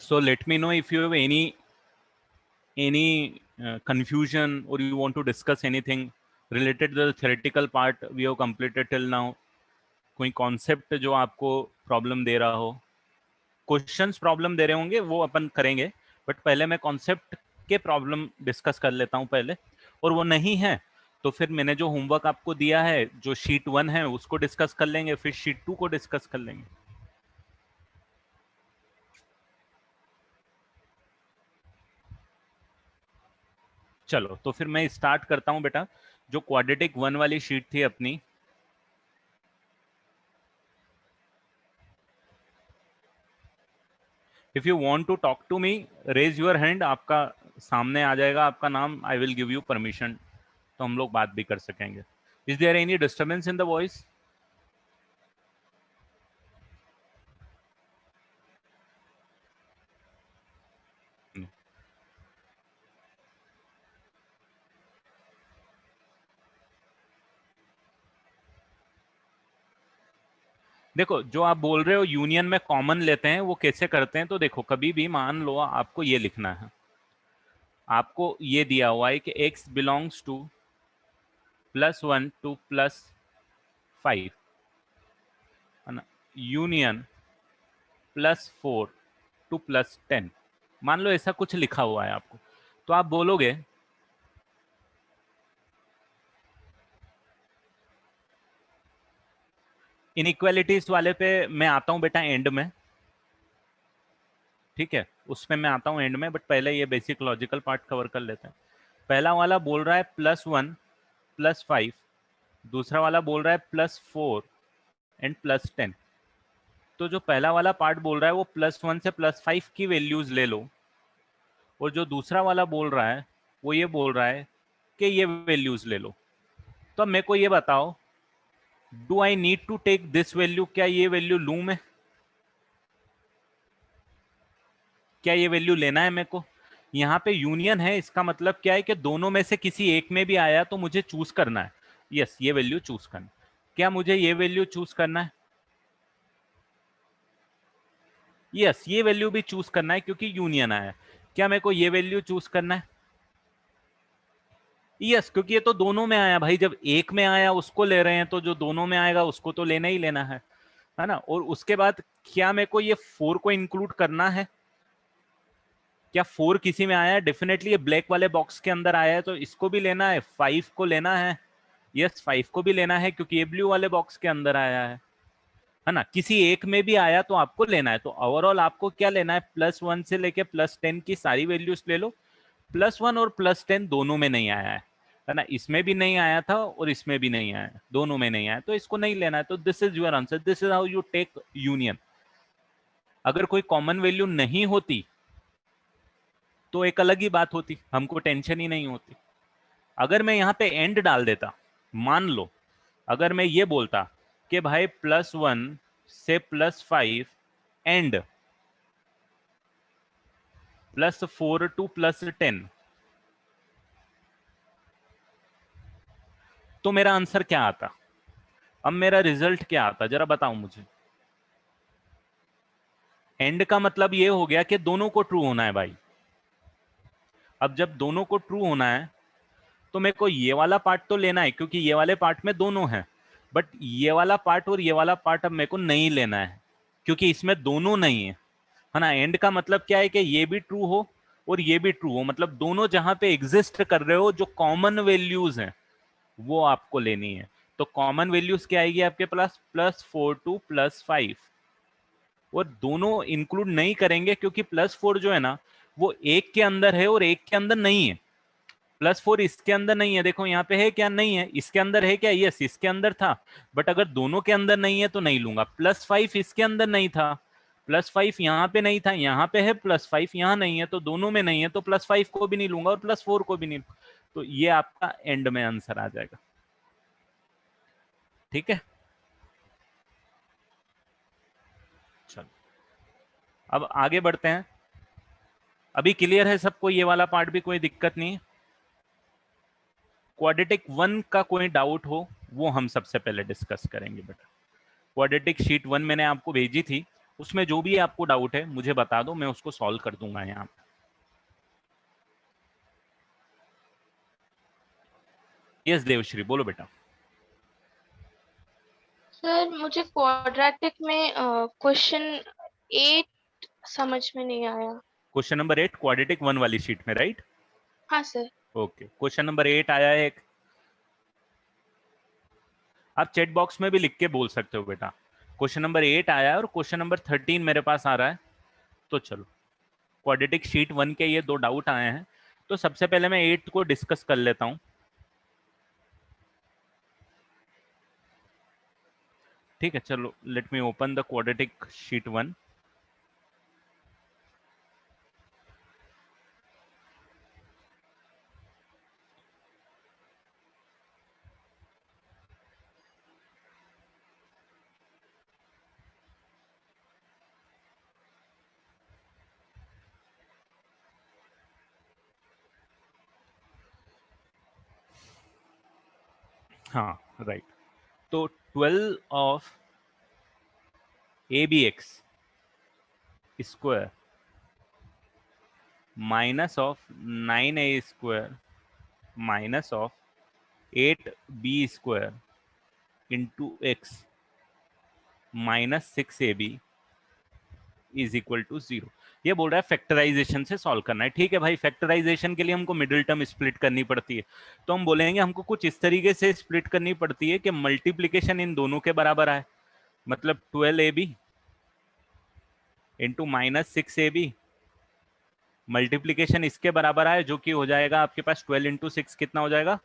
So let me know if you have any confusion or you want to discuss anything related to the theoretical part we have completed till now. कोई concept जो आपको problem दे रहा हो, questions problem दे रहे होंगे वो अपन करेंगे, but पहले मैं कॉन्सेप्ट के प्रॉब्लम डिस्कस कर लेता हूं पहले, और वो नहीं है तो फिर मैंने जो होमवर्क आपको दिया है जो शीट 1 है उसको डिस्कस कर लेंगे, फिर शीट 2 को डिस्कस कर लेंगे। चलो तो फिर मैं स्टार्ट करता हूं बेटा। जो क्वाड्रेटिक 1 वाली शीट थी अपनी, if you want to talk to me raise your hand, आपका सामने आ जाएगा आपका नाम, I will give you permission, तो हम लोग बात भी कर सकेंगे। Is there any disturbance in the voice? देखो जो आप बोल रहे हो यूनियन में कॉमन लेते हैं, वो कैसे करते हैं, तो देखो कभी भी मान लो आपको ये लिखना है, आपको ये दिया हुआ है कि x बिलोंग्स टू +1 टू +5 है ना, यूनियन +4 टू +10, मान लो ऐसा कुछ लिखा हुआ है आपको, तो आप बोलोगे इनइक्वालिटीज वाले पे मैं आता हूं बेटा एंड में, ठीक है, उसमें मैं आता हूं एंड में, बट पहले ये बेसिक लॉजिकल पार्ट कवर कर लेते हैं। पहला वाला बोल रहा है +1 +5, दूसरा वाला बोल रहा है +4 एंड +10। तो जो पहला वाला पार्ट बोल रहा है वो +1 से +5 की वैल्यूज ले लो, और जो दूसरा वाला बोल रहा है वो ये बोल रहा है कि ये वैल्यूज ले लो। तो अब मेरे को ये बताओ, do I need to take this value, क्या ये वैल्यू लूं मैं, क्या ये वैल्यू लेना है मेरे को? यहाँ पे यूनियन है, इसका मतलब क्या है कि दोनों में से किसी एक में भी आया तो मुझे चूज करना है। यस, ये वैल्यू चूज करना, क्या मुझे ये वैल्यू चूज करना है? यस, ये वैल्यू भी चूज करना है क्योंकि यूनियन आया। क्या मेरे को ये वैल्यू चूज करना है? यस, क्योंकि ये तो दोनों में आया भाई, जब एक में आया उसको ले रहे हैं तो जो दोनों में आएगा उसको तो लेना ही लेना है ना। और उसके बाद क्या मेरे को ये 4 को इंक्लूड करना है? क्या 4 किसी में आया है? डेफिनेटली ये ब्लैक वाले बॉक्स के अंदर आया है तो इसको भी लेना है, 5 को लेना है, यस 5 को भी लेना है क्योंकि ये ब्लू वाले बॉक्स के अंदर आया है ना। किसी एक में भी आया तो आपको लेना है, तो ओवरऑल आपको क्या लेना है, +1 से लेके +10 की सारी वैल्यूज ले लो। +1 और +10 दोनों में नहीं आया है ना, इसमें भी नहीं आया था और इसमें भी नहीं आया, दोनों में नहीं आया, तो इसको नहीं लेना है। तो this is your answer, this is how you take union. अगर कोई कॉमन वैल्यू नहीं होती तो एक अलग ही बात होती, हमको टेंशन ही नहीं होती। अगर मैं यहाँ पे एंड डाल देता, मान लो अगर मैं ये बोलता कि भाई +1 से +5 एंड +4 टू +10, तो मेरा आंसर क्या आता? अब मेरा रिजल्ट क्या आता, जरा बताओ मुझे। एंड का मतलब ये हो गया कि दोनों को ट्रू होना है भाई। अब जब दोनों को ट्रू होना है तो मेरे को ये वाला पार्ट तो लेना है क्योंकि ये वाले पार्ट में दोनों हैं, बट ये वाला पार्ट और ये वाला पार्ट अब मेरे को नहीं लेना है क्योंकि इसमें दोनों नहीं है ना। एंड का मतलब क्या है कि ये भी ट्रू हो और ये भी ट्रू हो, मतलब दोनों जहां पे एग्जिस्ट कर रहे हो, जो कॉमन वैल्यूज हैं वो आपको लेनी है। तो कॉमन वैल्यूज क्या आएगी आपके पास, +4 टू +5, और दोनों इंक्लूड नहीं करेंगे क्योंकि +4 जो है ना वो एक के अंदर है और एक के अंदर नहीं है। +4 इसके अंदर नहीं है, देखो यहाँ पे है क्या, नहीं है, इसके अंदर है क्या, यस इसके अंदर था, बट अगर दोनों के अंदर नहीं है तो नहीं लूंगा। +5 इसके अंदर नहीं था, +5 यहाँ पे नहीं था, यहाँ पे है, +5 यहाँ नहीं है, तो दोनों में नहीं है, तो +5 को भी नहीं लूंगा और +4 को भी नहीं। तो ये आपका एंड में आंसर आ जाएगा, ठीक है। चलो अब आगे बढ़ते हैं। अभी क्लियर है सबको ये वाला पार्ट भी, कोई दिक्कत नहीं? क्वाड्रेटिक 1 का कोई डाउट हो वो हम सबसे पहले डिस्कस करेंगे बेटा। क्वाड्रेटिक शीट 1 मैंने आपको भेजी थी, उसमें जो भी आपको डाउट है मुझे बता दो, मैं उसको सॉल्व कर दूंगा यहाँ पे। यस देवश्री, बोलो बेटा। सर मुझे क्वाड्रेटिक में क्वेश्चन 8 समझ में नहीं आया। क्वेश्चन नंबर 8 क्वाड्रेटिक 1 वाली शीट में, राइट? हाँ सर। ओके, क्वेश्चन नंबर 8 आया है एक, आप चैट बॉक्स में भी लिख के बोल सकते हो बेटा। क्वेश्चन नंबर 8 आया है और क्वेश्चन नंबर 13 मेरे पास आ रहा है। तो चलो, क्वाड्रेटिक शीट 1 के ये दो डाउट आए हैं, तो सबसे पहले मैं 8 को डिस्कस कर लेता हूं। ठीक है, चलो let me open the quadratic sheet 1। हाँ राइट, तो 12 of a b x square minus of 9a² minus of 8b² into x minus 6ab is equal to 0। ये बोल रहा है फैक्टराइजेशन से सॉल्व करना है। ठीक है भाई, फैक्टराइजेशन के लिए हमको मिडिल टर्म स्प्लिट करनी पड़ती है, तो हम बोलेंगे हमको कुछ इस तरीके से स्प्लिट करनी पड़ती है कि मल्टीप्लीकेशन इन दोनों के बराबर आए, मतलब 12ab into minus 6ab multiplication इसके बराबर आए, जो कि हो जाएगा आपके पास 12 इंटू 6 कितना हो जाएगा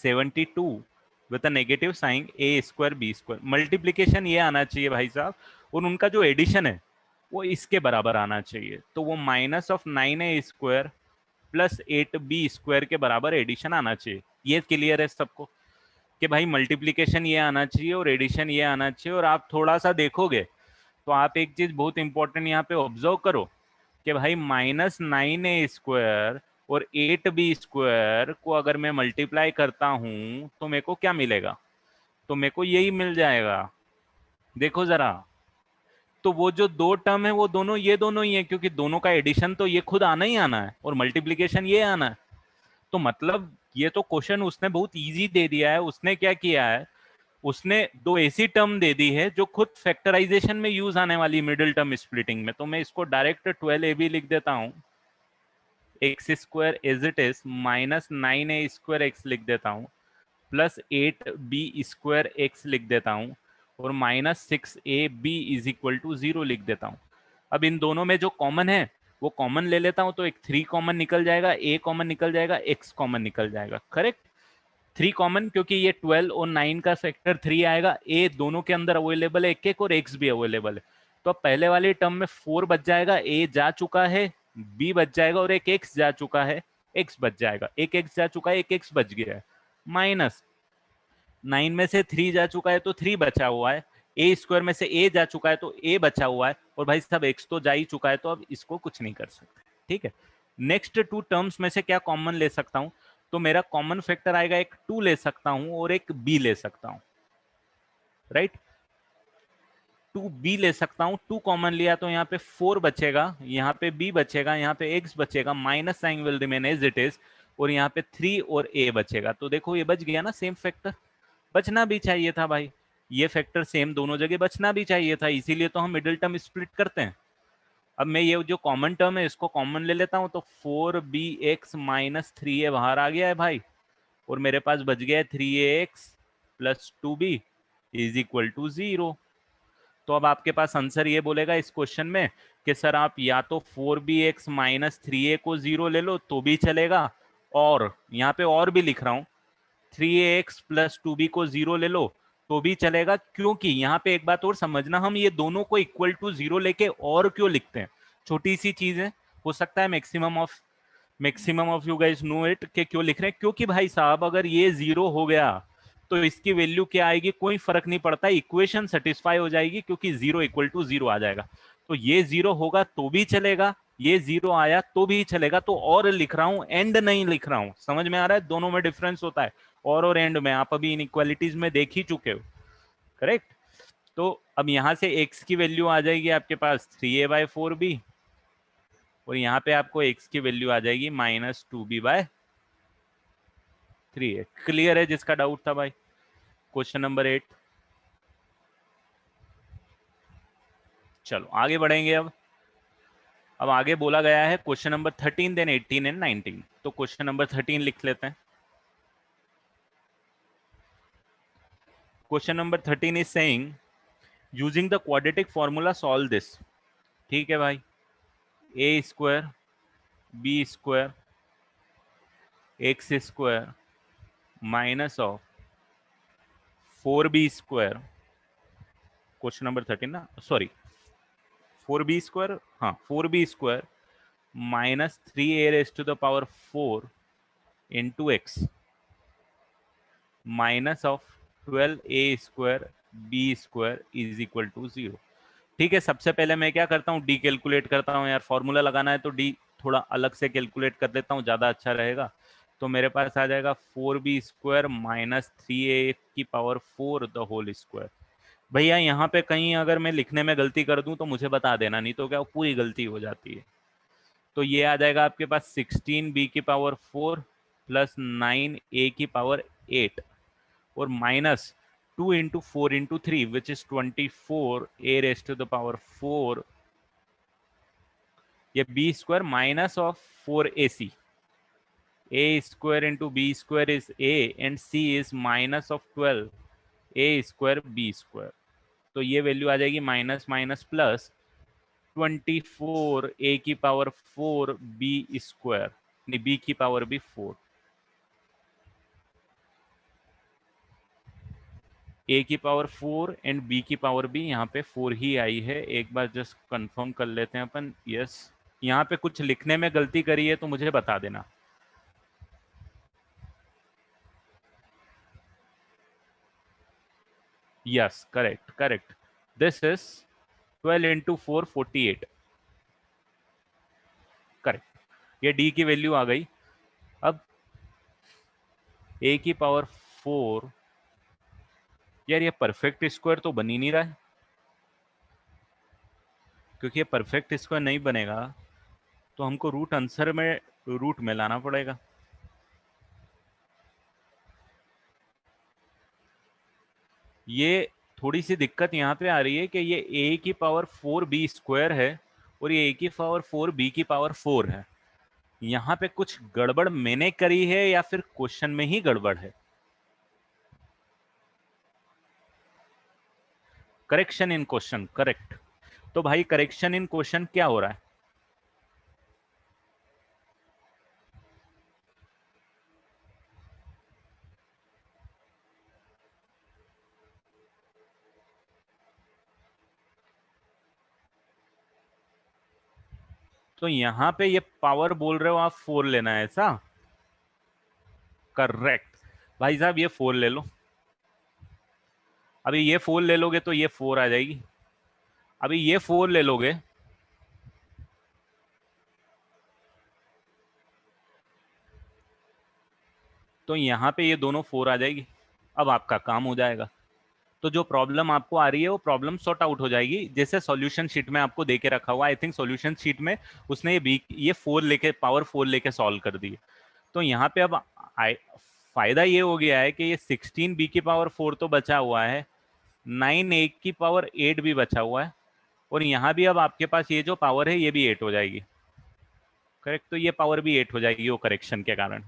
72 with a negative sign a² b²। Multiplication ये आना चाहिए भाई साहब, और उनका जो एडिशन है वो इसके बराबर आना चाहिए, तो वो minus of 9a² plus 8b² के बराबर एडिशन आना चाहिए। ये क्लियर है सबको कि भाई मल्टीप्लीकेशन ये आना चाहिए और एडिशन ये आना चाहिए। और आप थोड़ा सा देखोगे तो आप एक चीज बहुत इंपॉर्टेंट यहाँ पे ऑब्जर्व करो कि भाई -9a² और 8b² को अगर मैं मल्टीप्लाई करता हूं तो मेरे को क्या मिलेगा, तो मेरे को यही मिल जाएगा। देखो जरा, तो वो जो दो टर्म है वो दोनों ये दोनों ही है, क्योंकि दोनों का एडिशन तो ये खुद आना ही आना है और मल्टीप्लीकेशन ये आना है। तो मतलब ये तो क्वेश्चन उसने बहुत इजी दे दिया है। उसने क्या किया है, उसने दो ऐसी टर्म दे दी है जो खुद फैक्टराइजेशन में यूज आने वाली मिडिल टर्म स्प्लिटिंग में। तो मैं इसको डायरेक्ट 12ab लिख देता हूं, x² as it is minus 9a² x लिख देता हूं, प्लस 8b² x लिख देता हूं, और minus 6ab is equal to 0 लिख देता हूं। अब इन दोनों में जो कॉमन है वो कॉमन ले लेता हूं, तो एक 3 कॉमन निकल जाएगा, a कॉमन निकल जाएगा, x कॉमन निकल जाएगा। करेक्ट, 3 कॉमन, क्योंकि ये 12 और 9 का फैक्टर 3 आएगा। a दोनों के अंदर अवेलेबल है एक एक, और x भी अवेलेबल है। तो अब पहले वाली टर्म में 4 बच जाएगा, a जा चुका है, b बच जाएगा, और एक x जा चुका है, x बच जाएगा। एक x जा चुका है, एक x बच गया है। माइनस 9 में से 3 जा चुका है तो 3 बचा हुआ है, a² में से a जा चुका है तो a बचा हुआ है, और भाई साहब x तो जा ही चुका है, तो अब इसको कुछ नहीं कर सकते। ठीक है, नेक्स्ट 2 टर्म्स में से क्या कॉमन ले सकता हूं, तो मेरा कॉमन फैक्टर आएगा, एक 2 ले सकता हूं और एक b ले सकता हूं। राइट, 2b ले सकता हूं, 2 कॉमन लिया तो यहाँ पे 4 बचेगा, यहाँ पे b बचेगा, यहाँ पे x बचेगा, minus sign will remain as it is, और यहाँ पे 3 और a बचेगा। तो देखो ये बच गया ना सेम फैक्टर, बचना भी चाहिए था भाई, ये फैक्टर सेम दोनों जगह बचना भी चाहिए था, इसीलिए तो हम मिडिल टर्म स्प्लिट करते हैं। अब मैं ये जो कॉमन टर्म है इसको कॉमन ले लेता हूं, तो 4bx माइनस 3a बाहर आ गया है भाई, और मेरे पास बच गया है 3ax plus 2b is equal to 0। तो अब आपके पास आंसर ये बोलेगा इस क्वेश्चन में कि सर आप या तो 4bx माइनस 3a को 0 ले लो तो भी चलेगा, और यहाँ पे और भी लिख रहा हूँ 3ax प्लस 2b को 0 ले लो तो भी चलेगा। क्योंकि यहाँ पे एक बात और समझना, हम ये दोनों को इक्वल टू 0 लेके और क्यों लिखते हैं, छोटी सी चीज है, हो सकता है maximum of you guys know it कि क्यों लिख रहे हैं। क्योंकि भाई साहब अगर ये 0 हो गया तो इसकी वैल्यू क्या आएगी, कोई फर्क नहीं पड़ता, इक्वेशन सेटिस्फाई हो जाएगी, क्योंकि 0 इक्वल टू 0 आ जाएगा। तो ये 0 होगा तो भी चलेगा, ये 0 आया तो भी चलेगा, तो और लिख रहा हूं, एंड नहीं लिख रहा हूं। समझ में आ रहा है, दोनों में डिफरेंस होता है, और एंड में। आप अभी इनइक्वालिटीज में देख ही चुके हो। करेक्ट, तो अब यहां से x की वैल्यू आ जाएगी आपके पास 3a/4b, और यहाँ पे आपको x की वैल्यू आ जाएगी -2b/3a। क्लियर है जिसका डाउट था भाई? Question number 8। चलो आगे बढ़ेंगे। अब आगे बोला गया है क्वेश्चन नंबर 13, देन 18 एंड 19। तो क्वेश्चन नंबर 13 लिख लेते हैं। Question number 13 is saying using the quadratic formula solve this. ठीक है भाई, A square B square X square minus of 4b square, question number 13 ना, सॉरी 4b स्क्वायर, हाँ 4b square minus 3a⁴ into x minus of 12a² b square is equal to 0। ठीक है, सबसे पहले मैं क्या करता हूँ, डी कैलकुलेट करता हूँ यार। फॉर्मूला लगाना है तो डी थोड़ा अलग से कैलकुलेट कर देता हूँ, ज़्यादा अच्छा रहेगा। तो मेरे पास आ जाएगा 4b square minus 3a⁴ the whole square. भैया यहाँ पे कहीं अगर मैं लिखने में गलती कर दूं तो मुझे बता देना, नहीं तो क्या पूरी गलती हो जाती है। तो ये आ जाएगा आपके पास 16b⁴ प्लस 9a⁴ और minus 2 into 4 into 3 which is 24a⁴ ये b square minus of 4ac। a square into b square is a and c is minus of 12a² b square. तो ये वैल्यू आ जाएगी minus minus plus 24a⁴ b square, नहीं b⁴ 4, a⁴ and b⁴ यहाँ पे 4 ही आई है। एक बार just confirm कर लेते हैं अपन। यस, यहाँ पे कुछ लिखने में गलती करी है तो मुझे बता देना। Yes, correct correct, this is 12 into 4 48। Correct, ये d की वैल्यू आ गई। अब a⁴ यार ये परफेक्ट स्क्वायर तो बन ही नहीं रहा है, क्योंकि ये परफेक्ट स्क्वायर नहीं बनेगा तो हमको रूट आंसर में रूट में लाना पड़ेगा। ये थोड़ी सी दिक्कत यहाँ पे आ रही है कि ये a⁴ b स्क्वायर है और ये a⁴ b⁴ है। यहाँ पे कुछ गड़बड़ मैंने करी है या फिर क्वेश्चन में ही गड़बड़ है? Correction in question, correct. तो भाई करेक्शन इन क्वेश्चन क्या हो रहा है? तो यहाँ पे ये पावर बोल रहे हो आप 4 लेना है ऐसा? करेक्ट भाई साहब, ये 4 ले लो। अभी ये 4 ले लोगे तो ये 4 आ जाएगी। अभी ये 4 ले लोगे तो यहाँ पे ये दोनों 4 आ जाएगी। अब आपका काम हो जाएगा। तो जो प्रॉब्लम आपको आ रही है वो प्रॉब्लम सॉर्ट आउट हो जाएगी। जैसे सॉल्यूशन शीट में आपको देके रखा हुआ, आई थिंक सॉल्यूशन शीट में उसने ये 4 लेके पावर 4 लेके सॉल्व कर दी। तो यहाँ पे अब फायदा ये हो गया है कि ये 16 b⁴ तो बचा हुआ है, 9 a⁴ भी बचा हुआ है, और यहाँ भी अब आपके पास ये जो पावर है ये भी 8 हो जाएगी। करेक्ट, तो ये पावर भी 8 हो जाएगी वो करेक्शन के कारण।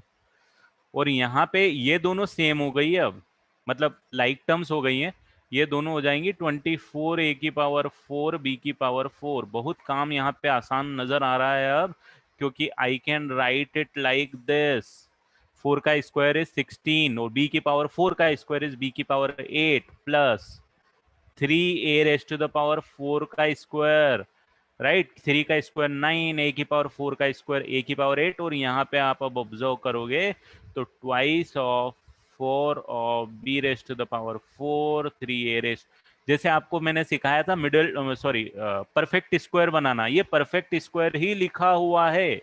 और यहाँ पे ये दोनों सेम हो गई है, अब मतलब लाइक टर्म्स हो गई हैं। ये दोनों हो जाएंगी 24 a⁴ b⁴। बहुत काम यहाँ पे आसान नजर आ रहा है अब, क्योंकि आई can write it like this. 4 का स्क्वायर इज 16 और b⁴ का square is b⁴ plus 3a⁴ का स्क्वायर, राइट। 3 का स्क्वायर 9, a⁴ का स्क्वायर a⁴ और यहाँ पे आप अब ऑब्जर्व करोगे तो twice of 4 of b⁴ 3a। जैसे आपको मैंने सिखाया था मिडिल सॉरी परफेक्ट स्क्वायर बनाना, ये परफेक्ट स्क्वायर ही लिखा हुआ है,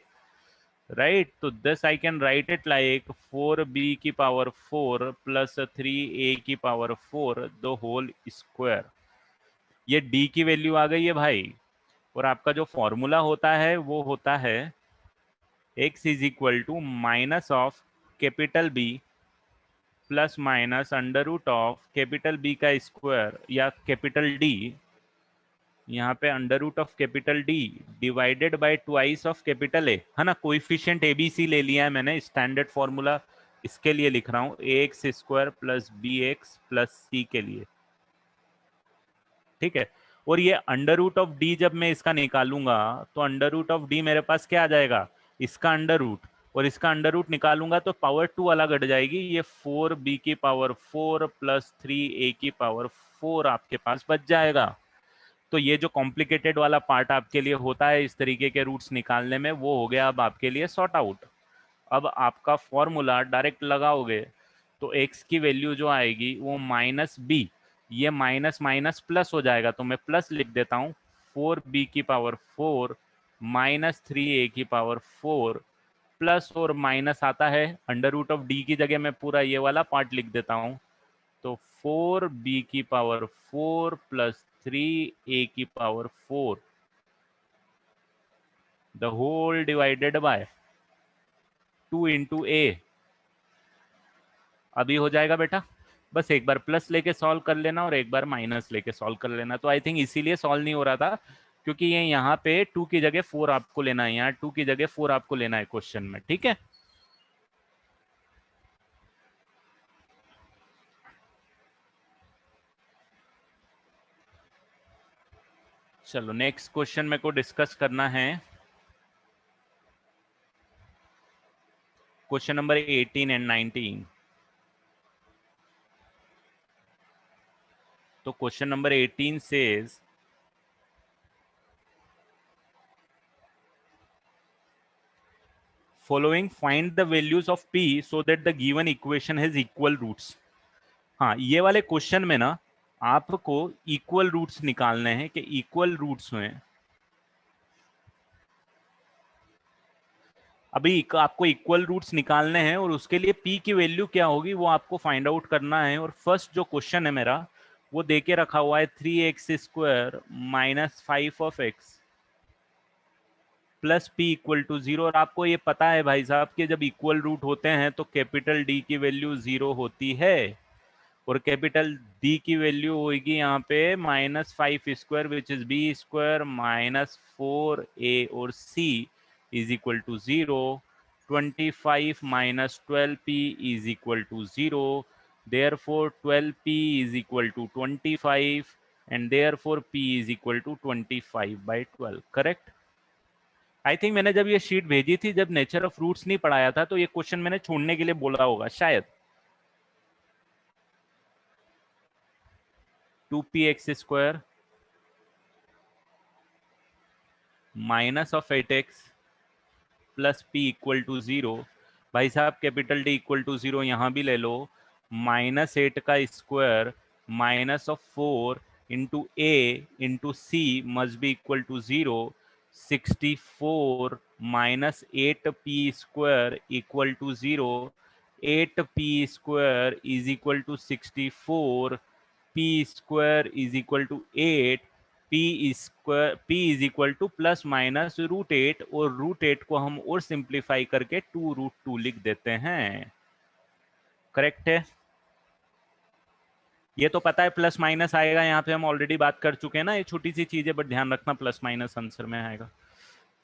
राइट। तो this I can write it like 4b⁴ plus 3a⁴ the whole square. ये डी की वैल्यू आ गई है भाई, और आपका जो फॉर्मूला होता है वो होता है x is equal to minus of capital B plus minus under root of capital B का स्क्वायर या कैपिटल डी, यहाँ पे under root of capital D divided by twice of capital A, है ना। कोइफिशिएंट ए बी सी ले लिया है मैंने, स्टैंडर्ड फॉर्मूला इसके लिए लिख रहा हूँ, A X square plus B X plus C के लिए, ठीक है। और ये अंडर रूट ऑफ डी जब मैं इसका निकालूंगा तो अंडर रूट ऑफ डी मेरे पास क्या आ जाएगा, इसका अंडर रूट, और इसका अंडर रूट निकालूंगा तो पावर 2 अलग हट जाएगी, ये 4b की पावर 4 प्लस 3a की पावर 4 आपके पास बच जाएगा। तो ये जो कॉम्प्लिकेटेड वाला पार्ट आपके लिए होता है इस तरीके के रूट्स निकालने में, वो हो गया अब आपके लिए सॉर्ट आउट। अब आपका फॉर्मूला डायरेक्ट लगाओगे तो x की वैल्यू जो आएगी वो माइनस बी, ये माइनस माइनस प्लस हो जाएगा, तो मैं प्लस लिख देता हूँ, 4b की पावर 4 माइनस 3a की पावर 4 प्लस और माइनस आता है अंडर रूट ऑफ डी की जगह मैं पूरा ये वाला पार्ट लिख देता हूँ, तो 4b की पावर 4 प्लस 3a की power 4 the whole divided by 2 into A. अभी हो जाएगा बेटा, बस एक बार प्लस लेके सॉल्व कर लेना और एक बार माइनस लेके सॉल्व कर लेना। तो आई थिंक इसीलिए सॉल्व नहीं हो रहा था, क्योंकि ये यहाँ पे 2 की जगह 4 आपको लेना है, यहाँ 2 की जगह 4 आपको लेना है क्वेश्चन में, ठीक है। चलो नेक्स्ट क्वेश्चन मेरे को डिस्कस करना है, क्वेश्चन नंबर 18 एंड 19। तो question number 18 says following find the values of p so that the given equation has equal roots। हाँ, ये वाले क्वेश्चन में ना आपको इक्वल रूट्स निकालने हैं कि इक्वल रूट्स हुए। अभी आपको इक्वल रूट्स निकालने हैं और उसके लिए p की वैल्यू क्या होगी वो आपको फाइंड आउट करना है। और फर्स्ट जो क्वेश्चन है मेरा वो देके रखा हुआ है 3x square minus 5 of X plus P equal to 0। और आपको ये पता है भाई साहब कि जब इक्वल रूट होते हैं तो कैपिटल डी की वैल्यू 0 होती है, और कैपिटल डी की वैल्यू होगी यहाँ पे -5 square which is B square minus 4a और c is equal to 0। 25 minus 12p is equal to 0। therefore 12p is equal to 25 and therefore p is equal to 25/12। Correct. I think मैंने जब ये sheet भेजी थी, जब nature of roots नहीं पढ़ाया था, तो ये क्वेश्चन मैंने छोड़ने के लिए बोला होगा शायद। 2px square minus of 8x plus p equal to 0। भाई साहब कैपिटल डी इक्वल टू 0 यहाँ भी ले लो, -8 का square minus of 4 into A into C must be equal to 0। 64 minus 8p square equal to 0। 8p square is equal to 64। p square is equal to 8। p square p is equal to plus minus √8, और √8 को हम और simplify करके 2√2 लिख देते हैं। Correct है। ये तो पता है प्लस माइनस आएगा, यहाँ पे हम ऑलरेडी बात कर चुके हैं ना, ये छोटी सी चीज है बट ध्यान रखना प्लस माइनस आंसर में आएगा।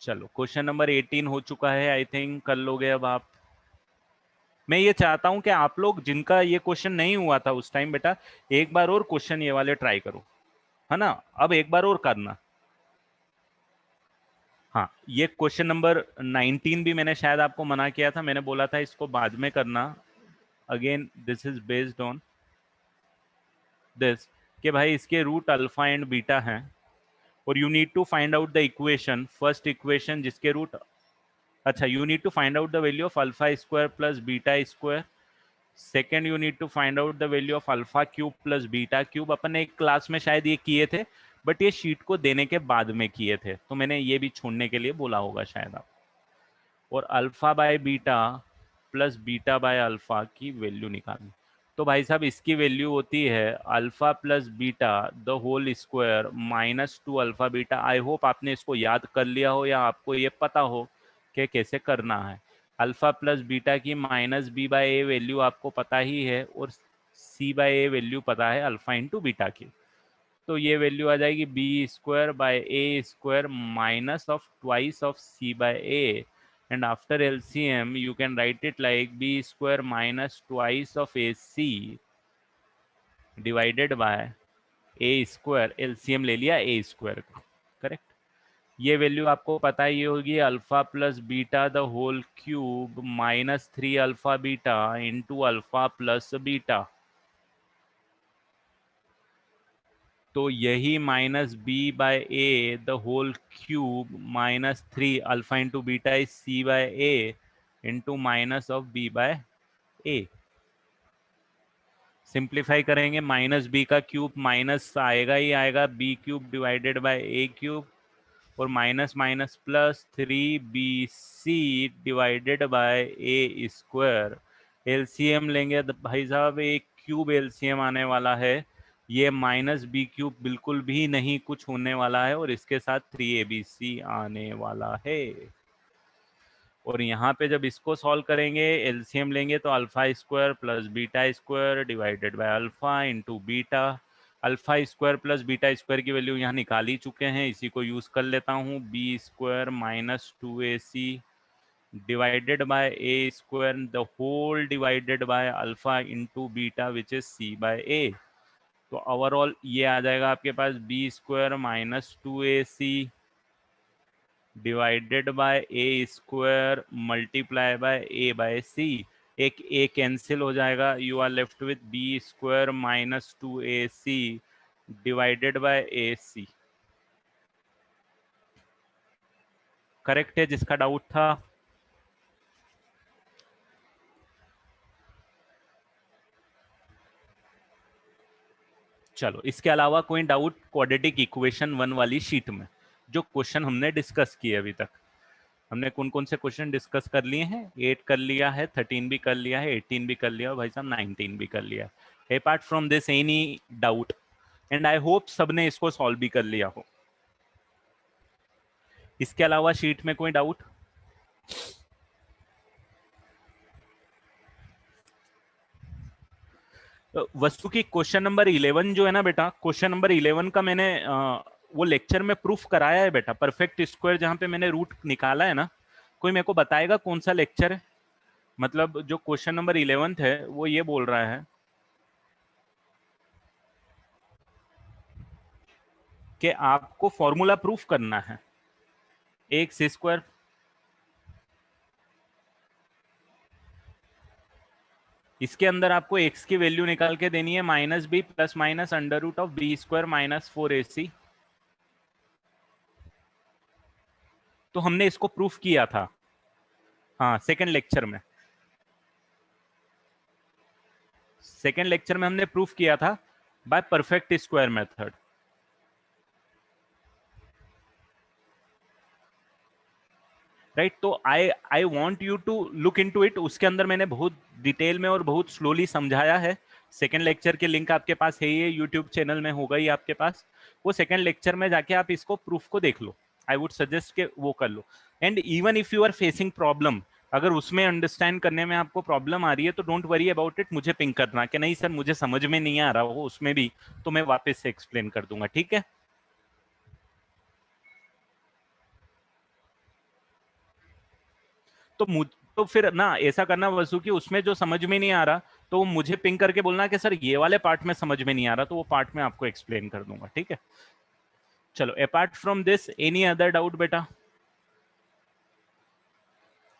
चलो क्वेश्चन नंबर 18 हो चुका है, आई थिंक कर लोगे अब आप। मैं ये चाहता हूं कि आप लोग जिनका ये क्वेश्चन नहीं हुआ था उस टाइम, बेटा एक बार और क्वेश्चन ये वाले ट्राई करो, है ना। अब एक बार और करना। हाँ, ये क्वेश्चन नंबर 19 भी मैंने शायद आपको मना किया था, मैंने बोला था इसको बाद में करना। Again this is based on this कि भाई इसके रूट अल्फा एंड बीटा हैं, और you need to find out the equation, first equation जिसके रूट, अच्छा you need to find out the value of alpha square plus beta square. Second you need to find out the value of alpha cube plus beta cube. अपन ने एक class में शायद ये किए थे, बट ये शीट को देने के बाद में किए थे, तो मैंने ये भी छोड़ने के लिए बोला होगा शायद आप। और alpha by beta plus beta by alpha की वैल्यू निकालनी। तो भाई साहब इसकी वैल्यू होती है alpha plus beta the whole square minus two alpha beta. I hope आपने इसको याद कर लिया हो या आपको ये पता हो कि कैसे करना है। अल्फा प्लस बीटा की minus B by A value आपको पता ही है और सी बाय ए वैल्यू पता है अल्फा इंटू बीटा की। तो ये वैल्यू आ जाएगी B square by A square minus of twice of C by A, and after LCM you can write it like b square minus twice of AC divided by a square। LCM ले लिया a square का, correct. ये value आपको पता ही होगी alpha plus beta the whole cube minus 3 alpha beta into alpha plus beta. तो यही minus B by A the whole cube minus 3 alpha into beta is C by A into minus of B by A. Simplify करेंगे minus B का cube minus आएगा ही आएगा, B cube divided by A cube और minus minus plus 3bc divided by A square. LCM लेंगे तो भाई साहब एक क्यूब एलसीएम आने वाला है, ये माइनस बी क्यूब बिल्कुल भी नहीं कुछ होने वाला है और इसके साथ 3abc आने वाला है। और यहाँ पे जब इसको सॉल्व करेंगे एलसीएम लेंगे तो alpha square plus beta square divided by alpha into beta. Alpha square plus beta square की वैल्यू यहाँ निकाल ही चुके हैं, इसी को यूज कर लेता हूँ। B square minus 2ac divided by A square the whole divided by alpha into beta which is C by A. तो ओवरऑल ये आ जाएगा आपके पास B square minus 2ac divided by A square multiply by A by C. एक A cancel हो जाएगा, you are left with B square minus 2ac divided by A C. Correct है जिसका डाउट था? चलो इसके अलावा कोई डाउट क्वाड्रेटिक इक्वेशन 1 वाली शीट में, जो क्वेश्चन हमने डिस्कस किए अभी तक। हमने कौन कौन से क्वेश्चन डिस्कस कर लिए हैं? 8 कर लिया है, 13 भी कर लिया है, 18 भी कर लिया और भाई साहब 19 भी कर लिया है। Apart from this any doubt? And I hope सबने इसको सॉल्व भी कर लिया हो। इसके अलावा शीट में कोई डाउट? वस्तु की क्वेश्चन नंबर 11 जो है ना बेटा, क्वेश्चन नंबर 11 का मैंने वो लेक्चर में प्रूफ कराया है बेटा। परफेक्ट स्क्वायर जहां पे मैंने रूट निकाला है ना, कोई मेरे को बताएगा कौन सा लेक्चर है? मतलब जो क्वेश्चन नंबर 11 है वो ये बोल रहा है कि आपको फॉर्मूला प्रूफ करना है एक्स स्क्वायर इसके अंदर आपको x की वैल्यू निकाल के देनी है minus B plus minus under root of B square minus 4ac। तो हमने इसको प्रूफ किया था, हाँ सेकंड लेक्चर में। सेकंड लेक्चर में हमने प्रूफ किया था by perfect square method. Right, तो I want you to look into it. उसके अंदर मैंने बहुत डिटेल में और बहुत स्लोली समझाया है। सेकंड लेक्चर के लिंक आपके पास है, ये यूट्यूब चैनल में होगा ही आपके पास। वो सेकंड लेक्चर में जाके आप इसको प्रूफ को देख लो। आई वुड सजेस्ट के वो कर लो। And even if you are facing problem, अगर उसमें अंडरस्टैंड करने में आपको प्रॉब्लम आ रही है तो डोंट वरी अबाउट इट, मुझे पिंक करना कि नहीं सर मुझे समझ में नहीं आ रहा हो उसमें भी, तो मैं वापस से एक्सप्लेन कर दूंगा, ठीक है? तो फिर ना ऐसा करना वसु कि उसमें जो समझ में नहीं आ रहा तो मुझे पिंग करके बोलना कि सर ये वाले पार्ट में समझ में नहीं आ रहा, तो वो पार्ट में आपको एक्सप्लेन कर दूंगा, ठीक है? चलो apart from this any other doubt बेटा?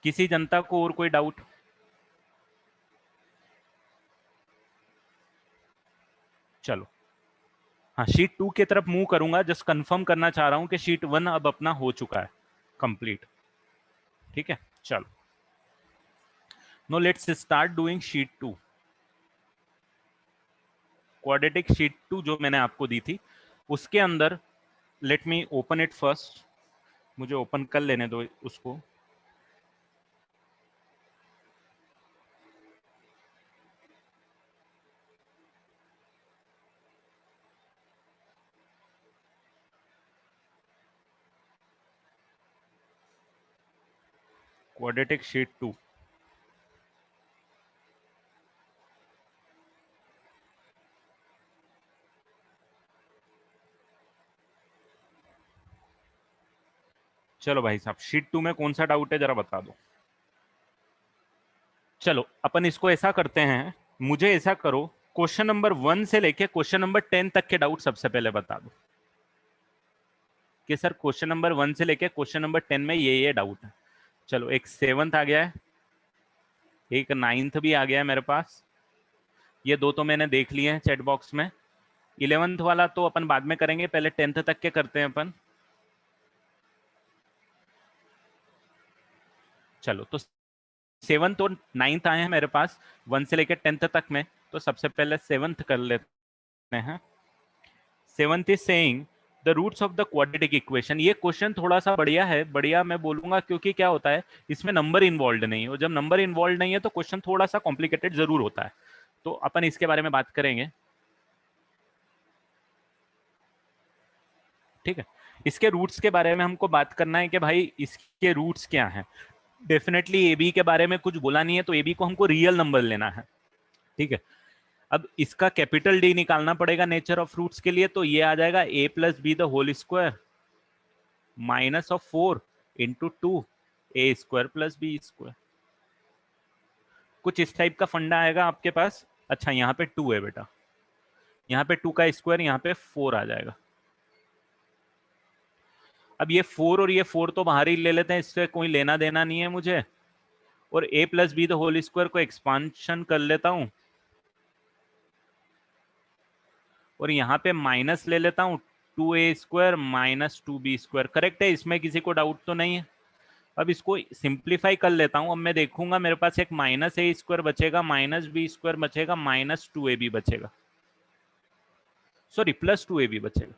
किसी जनता को और कोई डाउट? चलो हाँ, शीट 2 की तरफ मूव करूंगा। जस्ट कंफर्म करना चाह रहा हूं कि शीट 1 अब अपना हो चुका है कंप्लीट, ठीक है? चलो no let's start doing sheet 2। Quadratic sheet 2 जो मैंने आपको दी थी उसके अंदर, let me open it first, मुझे ओपन कर लेने दो उसको। Quadratic sheet 2। चलो भाई साहब, शीट 2 में कौन सा डाउट है जरा बता दो। चलो अपन इसको ऐसा करते हैं, मुझे ऐसा करो, क्वेश्चन नंबर 1 से लेके क्वेश्चन नंबर 10 तक के डाउट सबसे पहले बता दो कि सर क्वेश्चन नंबर 1 से लेके क्वेश्चन नंबर 10 में ये डाउट है। चलो, एक 7th आ गया है, एक 9th भी आ गया है मेरे पास, ये दो तो मैंने देख लिए हैं चैट बॉक्स में। 11th वाला तो अपन बाद में करेंगे, पहले 10th तक के करते हैं अपन। चलो, तो 7th और 9th आए हैं मेरे पास 1 से लेकर 10th तक में, तो सबसे पहले 7th कर लेते हैं। 7th is saying the roots of the quadratic equation. ये क्वेश्चन थोड़ा सा बढ़िया है, बढ़िया मैं बोलूंगा, क्योंकि क्या होता है इसमें नंबर इन्वॉल्व नहीं है, और जब नंबर इन्वॉल्व नहीं है तो क्वेश्चन थोड़ा सा कॉम्प्लिकेटेड जरूर होता है, तो अपन इसके बारे में बात करेंगे। ठीक है, इसके रूट्स के बारे में हमको बात करना है कि भाई इसके रूट्स क्या हैं। डेफिनेटली ए बी के बारे में कुछ बोला नहीं है, तो ए बी को हमको रियल नंबर लेना है। ठीक है, अब इसका कैपिटल डी निकालना पड़ेगा नेचर ऑफ रूट्स के लिए, तो ये आ जाएगा a plus B the whole square minus of 4 into 2 A square plus B square. कुछ इस टाइप का फंडा आएगा आपके पास। अच्छा, यहाँ पे 2 है बेटा, यहाँ पे 2 का स्क्वायर, यहाँ पे 4 आ जाएगा। अब ये 4 और ये 4 तो बाहर ही ले लेते हैं, इससे कोई लेना देना नहीं है मुझे, और a plus B the whole square को एक्सपांशन कर लेता हूं, और यहाँ पे माइनस ले लेता हूँ 2a square minus 2b square. Correct है, इसमें किसी को डाउट तो नहीं है। अब इसको सिंप्लीफाई कर लेता हूँ, अब मैं देखूंगा मेरे पास एक माइनस ए स्क्वायर बचेगा, माइनस बी स्क्वायर बचेगा, माइनस 2ab बचेगा, सॉरी प्लस 2ab बचेगा,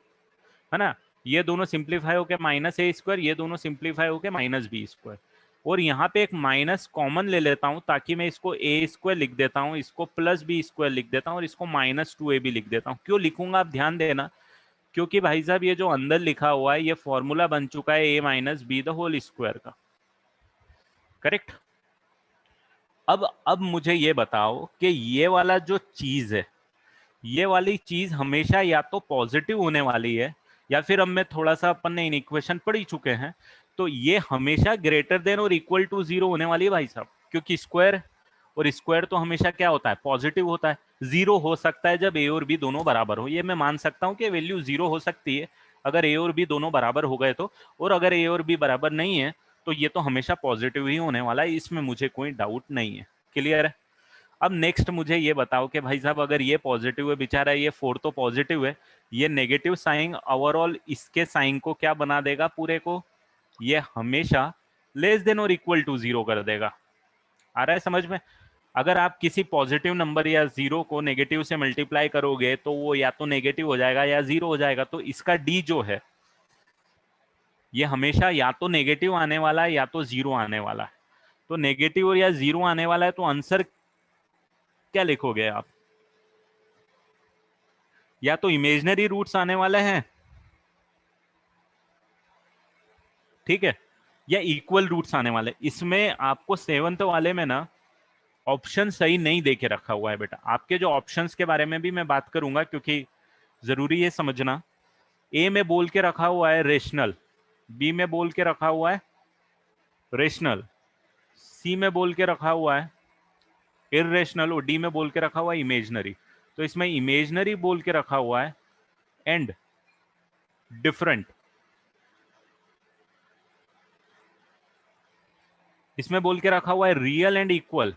है ना। ये दोनों सिंप्लीफाई होके माइनस ए स्क्वायर, ये दोनों सिंप्लीफाई होके माइनस बी स्क्वायर, और यहाँ पे एक माइनस कॉमन ले लेता हूँ, ताकि मैं इसको ए स्क्वायर लिख देता हूँ, इसको प्लस बी स्क्वायर लिख देता हूँ, और इसको माइनस 2ab लिख देता हूँ। क्यों लिखूंगा आप ध्यान देना, क्योंकि भाई साहब ये जो अंदर लिखा हुआ है ये फॉर्मूला बन चुका है a minus B the whole square का। करेक्ट। अब मुझे ये बताओ कि ये वाला जो चीज है, ये वाली चीज हमेशा या तो पॉजिटिव होने वाली है, या फिर अब मैं थोड़ा सा, अपन ने इन इक्वेशन पढ़ ही चुके हैं, तो ये हमेशा ग्रेटर देन और इक्वल टू 0 होने वाली है भाई साहब, क्योंकि स्क्वायर, और स्क्वायर तो हमेशा क्या होता है, पॉजिटिव होता है। 0 हो सकता है जब ए और बी दोनों बराबर हो, ये मैं मान सकता हूँ कि वैल्यू 0 हो सकती है अगर ए और बी दोनों बराबर हो गए तो, और अगर ए और बी बराबर नहीं है तो ये तो हमेशा पॉजिटिव ही होने वाला है, इसमें मुझे कोई डाउट नहीं है। क्लियर है। अब नेक्स्ट मुझे ये बताओ कि भाई साहब अगर ये पॉजिटिव है बेचारा, ये 4 तो पॉजिटिव है, ये नेगेटिव साइन ओवरऑल इसके साइन को क्या बना देगा, पूरे को ये हमेशा लेस देन और इक्वल टू 0 कर देगा। आ रहा है समझ में। अगर आप किसी पॉजिटिव नंबर या 0 को नेगेटिव से मल्टीप्लाई करोगे तो वो या तो नेगेटिव हो जाएगा या 0 हो जाएगा, तो इसका डी जो है ये हमेशा या तो नेगेटिव आने वाला है या तो 0 आने वाला है। तो नेगेटिव और या 0 आने वाला है, तो आंसर क्या लिखोगे आप, या तो इमेजिनरी रूट्स आने वाले हैं, ठीक है, या इक्वल रूट्स आने वाले। इसमें आपको 7th वाले में ना ऑप्शन सही नहीं देके रखा हुआ है बेटा। आपके जो ऑप्शंस के बारे में भी मैं बात करूंगा, क्योंकि जरूरी है समझना। ए में बोल के रखा हुआ है रेशनल, बी में बोल के रखा हुआ है रेशनल, सी में बोल के रखा हुआ है इररेशनल, और डी में बोल के रखा हुआ है इमेजनरी। तो इसमें इमेजनरी बोल के रखा हुआ है एंड डिफरेंट, इसमें बोल के रखा हुआ है रियल एंड इक्वल,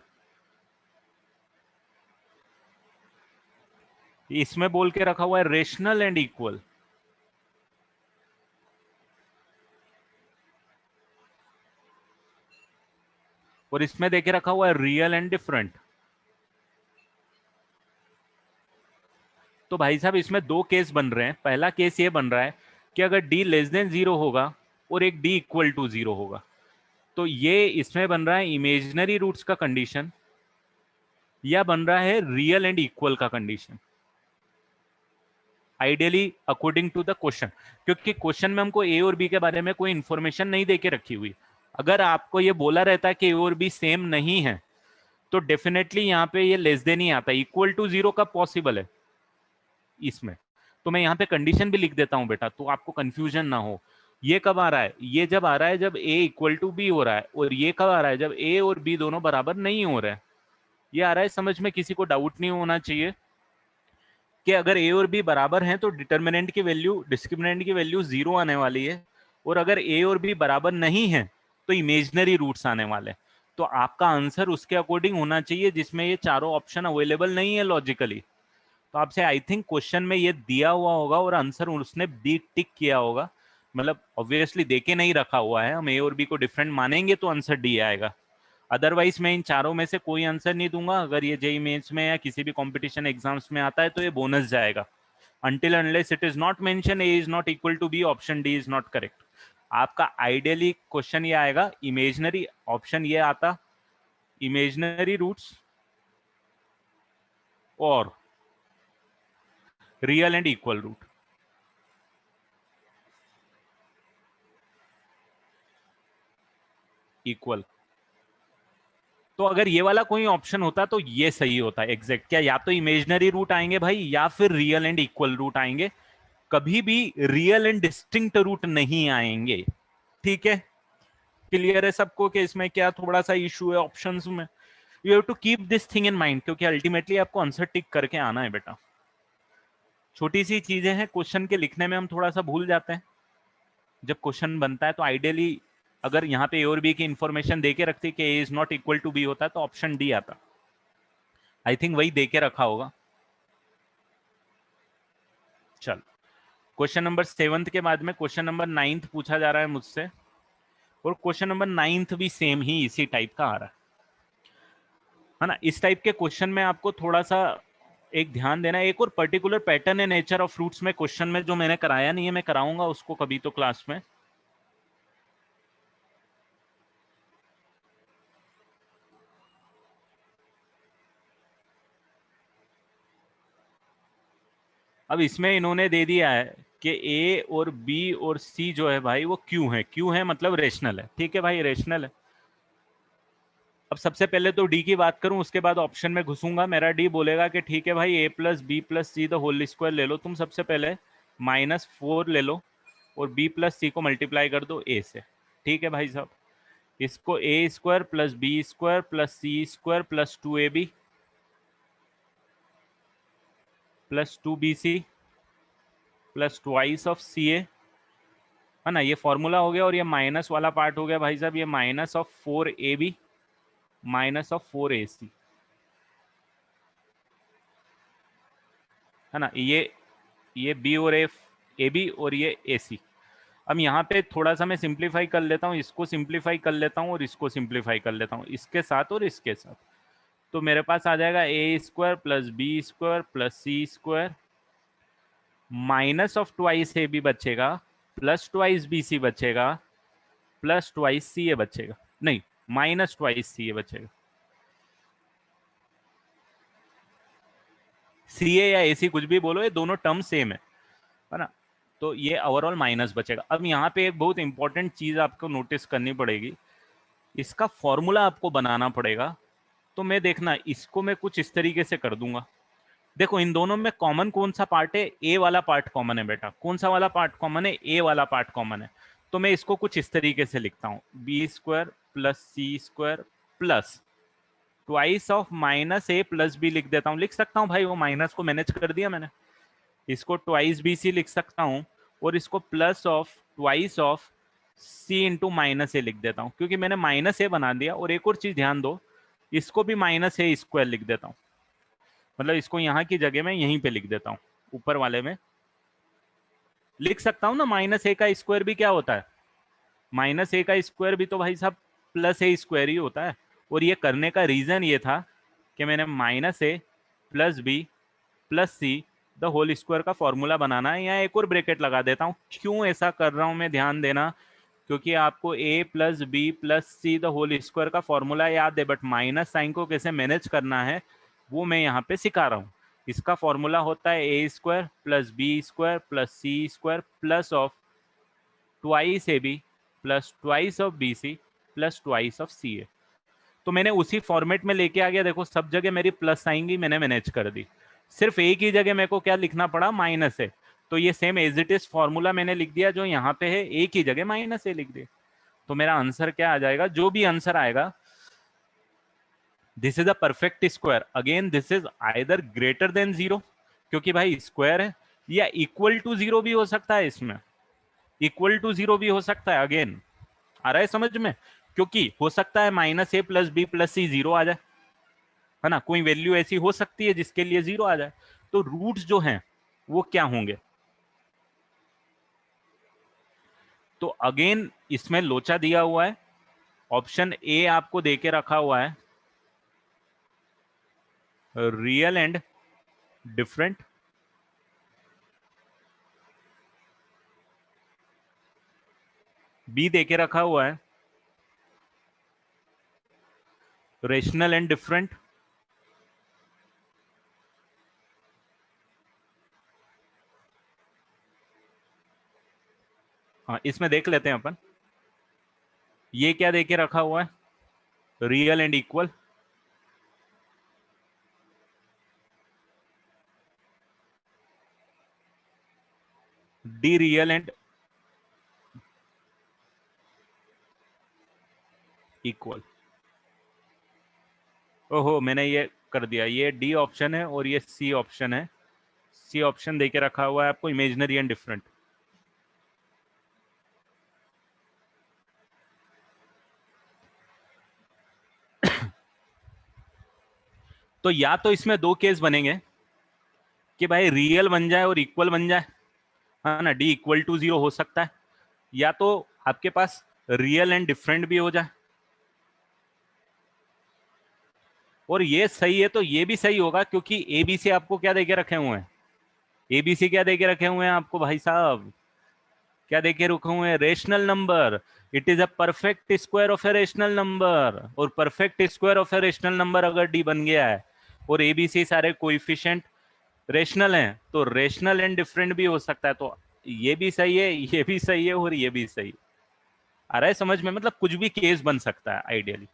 इसमें बोल के रखा हुआ है रेशनल एंड इक्वल, और इसमें देखे रखा हुआ है रियल एंड डिफरेंट। तो भाई साहब इसमें दो केस बन रहे हैं। पहला केस ये बन रहा है कि अगर डी लेस देन 0 होगा और एक डी इक्वल टू 0 होगा, तो ये इसमें बन रहा है इमेजिनरी रूट्स का कंडीशन, या बन रहा है रियल एंड इक्वल का condition, ideally according to the question. क्योंकि क्वेश्चन में हमको ए और बी के बारे में कोई इंफॉर्मेशन नहीं देके रखी हुई, अगर आपको ये बोला रहता कि ए और बी सेम नहीं है तो डेफिनेटली यहाँ पे ये लेस देन ही आता, इक्वल टू 0 कब पॉसिबल है इसमें। तो मैं यहाँ पे कंडीशन भी लिख देता हूँ बेटा, तो आपको कंफ्यूजन ना हो। ये कब आ रहा है, ये जब आ रहा है जब ए इक्वल टू बी हो रहा है, और ये कब आ रहा है जब ए और बी दोनों बराबर नहीं हो रहे हैं। ये आ रहा है समझ में, किसी को डाउट नहीं होना चाहिए कि अगर ए और बी बराबर हैं तो डिटर्मिनेंट की वैल्यू, डिस्क्रिमिनेंट की वैल्यू 0 आने वाली है, और अगर ए और बी बराबर नहीं है तो इमेजनरी रूट्स आने वाले। तो आपका आंसर उसके अकॉर्डिंग होना चाहिए जिसमें ये चारों ऑप्शन अवेलेबल नहीं है लॉजिकली। तो आपसे आई थिंक क्वेश्चन में ये दिया हुआ होगा और आंसर उसने बी टिक किया होगा, मतलब ऑब्वियसली देके नहीं रखा हुआ है। हम ए और बी को डिफरेंट मानेंगे तो आंसर डी आएगा, अदरवाइज मैं इन चारों में से कोई आंसर नहीं दूंगा। अगर ये जेई मेंस में या किसी भी कंपटीशन एग्जाम्स में आता है तो ये बोनस जाएगा। until unless it is not mentioned a is not equal to b, option d is not correct। आपका आइडियली क्वेश्चन ये आएगा, इमेजनरी ऑप्शन ये आता, इमेजनरी रूट्स और real and equal root. Equal, तो अगर ये वाला कोई ऑप्शन होता तो ये सही होता एग्जैक्ट। क्या या तो इमेजनरी रूट आएंगे भाई या फिर रियल एंड इक्वल रूट आएंगे, कभी भी रियल एंड डिस्टिंक्ट रूट नहीं आएंगे। ठीक है, क्लियर है सबको कि इसमें क्या थोड़ा सा इशू है ऑप्शंस में। You have to keep this thing in mind, क्योंकि अल्टीमेटली आपको आंसर टिक करके आना है बेटा। छोटी सी चीजें हैं, क्वेश्चन के लिखने में हम थोड़ा सा भूल जाते हैं। जब क्वेश्चन बनता है तो आइडियली अगर यहाँ पे ए और बी की इंफॉर्मेशन देके रखती कि A is not equal to B होता है तो ऑप्शन डी आता। आई थिंक वही देके रखा होगा। चल, क्वेश्चन नंबर 7 के बाद में क्वेश्चन नंबर 9 पूछा जा रहा है मुझसे, और क्वेश्चन नंबर 9 भी सेम ही इसी टाइप का आ रहा है ना। इस टाइप के क्वेश्चन में आपको थोड़ा सा एक ध्यान देना है। एक और पर्टिकुलर पैटर्न है नेचर ऑफ फ्रूट्स में क्वेश्चन में, जो मैंने कराया नहीं है, मैं कराऊंगा उसको कभी तो क्लास में। अब इसमें इन्होंने दे दिया है कि ए और बी और सी जो है भाई वो क्यू है। क्यू है मतलब रेशनल है, ठीक है भाई, रेशनल है। अब सबसे पहले तो डी की बात करूं, उसके बाद ऑप्शन में घुसूंगा। मेरा डी बोलेगा कि ठीक है भाई, A plus B plus C the whole square ले लो तुम सबसे पहले, -4 ले लो, और बी प्लस सी को मल्टीप्लाई कर दो ए से। ठीक है भाई साहब, इसको A square plus B square plus C square plus 2ab plus 2bc प्लस ट्वाइस ऑफ सी ए, है ना, ये फॉर्मूला हो गया। और ये माइनस वाला पार्ट हो गया भाई साहब, ये -4ab -4ac, है ना, ये बी और ए बी और ये ए सी। अब यहाँ पे थोड़ा सा मैं सिंप्लीफाई कर लेता हूँ, इसको सिंप्लीफाई कर लेता हूँ और इसको सिंप्लीफाई कर लेता हूँ, इसके साथ और इसके साथ। तो मेरे पास आ जाएगा A square plus B square plus C square minus of twice A B बचेगा, प्लस ट्वाइस बी सी बचेगा, प्लस ट्वाइस सी ए बचेगा, नहीं माइनस ट्वाइस सी ए बचेगा। सी ए या ए सी कुछ भी बोलो, ये दोनों टर्म सेम है ना। तो ये ओवरऑल माइनस बचेगा। अब यहाँ पे एक बहुत इंपॉर्टेंट चीज आपको नोटिस करनी पड़ेगी, इसका फॉर्मूला आपको बनाना पड़ेगा। तो मैं देखना, इसको मैं कुछ इस तरीके से कर दूंगा। देखो इन दोनों में कॉमन कौन सा पार्ट है, ए वाला पार्ट कॉमन है बेटा। कौन सा वाला पार्ट कॉमन है, ए वाला पार्ट कॉमन है। तो मैं इसको कुछ इस तरीके से लिखता हूँ, B square plus C square plus twice of minus A plus B लिख देता हूँ। लिख सकता हूँ भाई, वो माइनस को मैनेज कर दिया मैंने, इसको ट्वाइस बी सी लिख सकता हूँ, और इसको plus of twice of C into minus A लिख देता हूँ, क्योंकि मैंने माइनस ए बना दिया। और एक और चीज ध्यान दो, इसको भी माइनस ए स्क्वायर लिख देता हूँ, मतलब इसको यहाँ की जगह में यहीं पे लिख देता हूँ, ऊपर वाले में लिख सकता हूँ ना। माइनस ए का स्क्वायर भी क्या होता है, माइनस ए का स्क्वायर भी तो भाई साहब प्लस ए स्क्वायर ही होता है। और ये करने का रीजन ये था कि मैंने minus A plus B plus C the whole square का फॉर्मूला बनाना है। यहाँ एक और ब्रैकेट लगा देता हूँ। क्यों ऐसा कर रहा हूँ मैं, ध्यान देना, क्योंकि आपको A plus B plus C the whole square का फॉर्मूला याद है, बट माइनस साइन को कैसे मैनेज करना है वो मैं यहाँ पे सिखा रहा हूँ। इसका फॉर्मूला होता है A square plus B square plus C square plus of twice A B plus twice of B C plus twice of C A. तो मैंने उसी फॉर्मेट में लेके आ गया, देखो सब जगह मेरी प्लस आएंगी, मैंने मैनेज कर दी। सिर्फ एक ही जगह मेरे को क्या लिखना पड़ा, माइनस है। तो ये same as it is formula मैंने लिख दिया जो यहाँ पे है, एक ही जगह माइनस ए लिख दिया। तो मेरा आंसर क्या आ जाएगा, जो भी आंसर आएगा, this is a perfect square. Again this is either greater than zero, क्योंकि भाई स्क्वायर है, या इक्वल टू जीरो भी हो सकता है, इसमें इक्वल टू जीरो भी हो सकता है। अगेन आ रहा है समझ में, क्योंकि हो सकता है minus A plus B plus C zero आ जाए, है ना, कोई वैल्यू ऐसी हो सकती है जिसके लिए जीरो आ जाए। तो रूट्स जो हैं वो क्या होंगे, तो अगेन इसमें लोचा दिया हुआ है, ऑप्शन ए आपको देके रखा हुआ है, रियल एंड डिफरेंट। बी देके रखा हुआ है, रेशनल एंड डिफरेंट। हाँ, इसमें देख लेते हैं अपन, ये क्या देके रखा हुआ है, real and equal. D real and equal. ओहो, मैंने ये कर दिया, ये डी ऑप्शन है और ये सी ऑप्शन है। सी ऑप्शन देके रखा हुआ है आपको, इमेजिनरी एंड डिफरेंट। तो या तो इसमें दो केस बनेंगे कि भाई रियल बन जाए और इक्वल बन जाए, है ना, डी इक्वल टू जीरो हो सकता है, या तो आपके पास रियल एंड डिफरेंट भी हो जाए। और ये सही है तो ये भी सही होगा, क्योंकि एबीसी आपको क्या देके रखे हुए हैं, एबीसी क्या देके रखे हुए हैं आपको भाई साहब, क्या देके रखे हुए हैं, rational number. It is a perfect square of a rational number, और perfect square of a rational number अगर डी बन गया है और एबीसी सारे कोएफिशिएंट रेशनल हैं, तो रेशनल एंड डिफरेंट भी हो सकता है। तो ये भी सही है, ये भी सही है और ये भी सही। आ रहा है समझ में, मतलब कुछ भी केस बन सकता है आइडियली।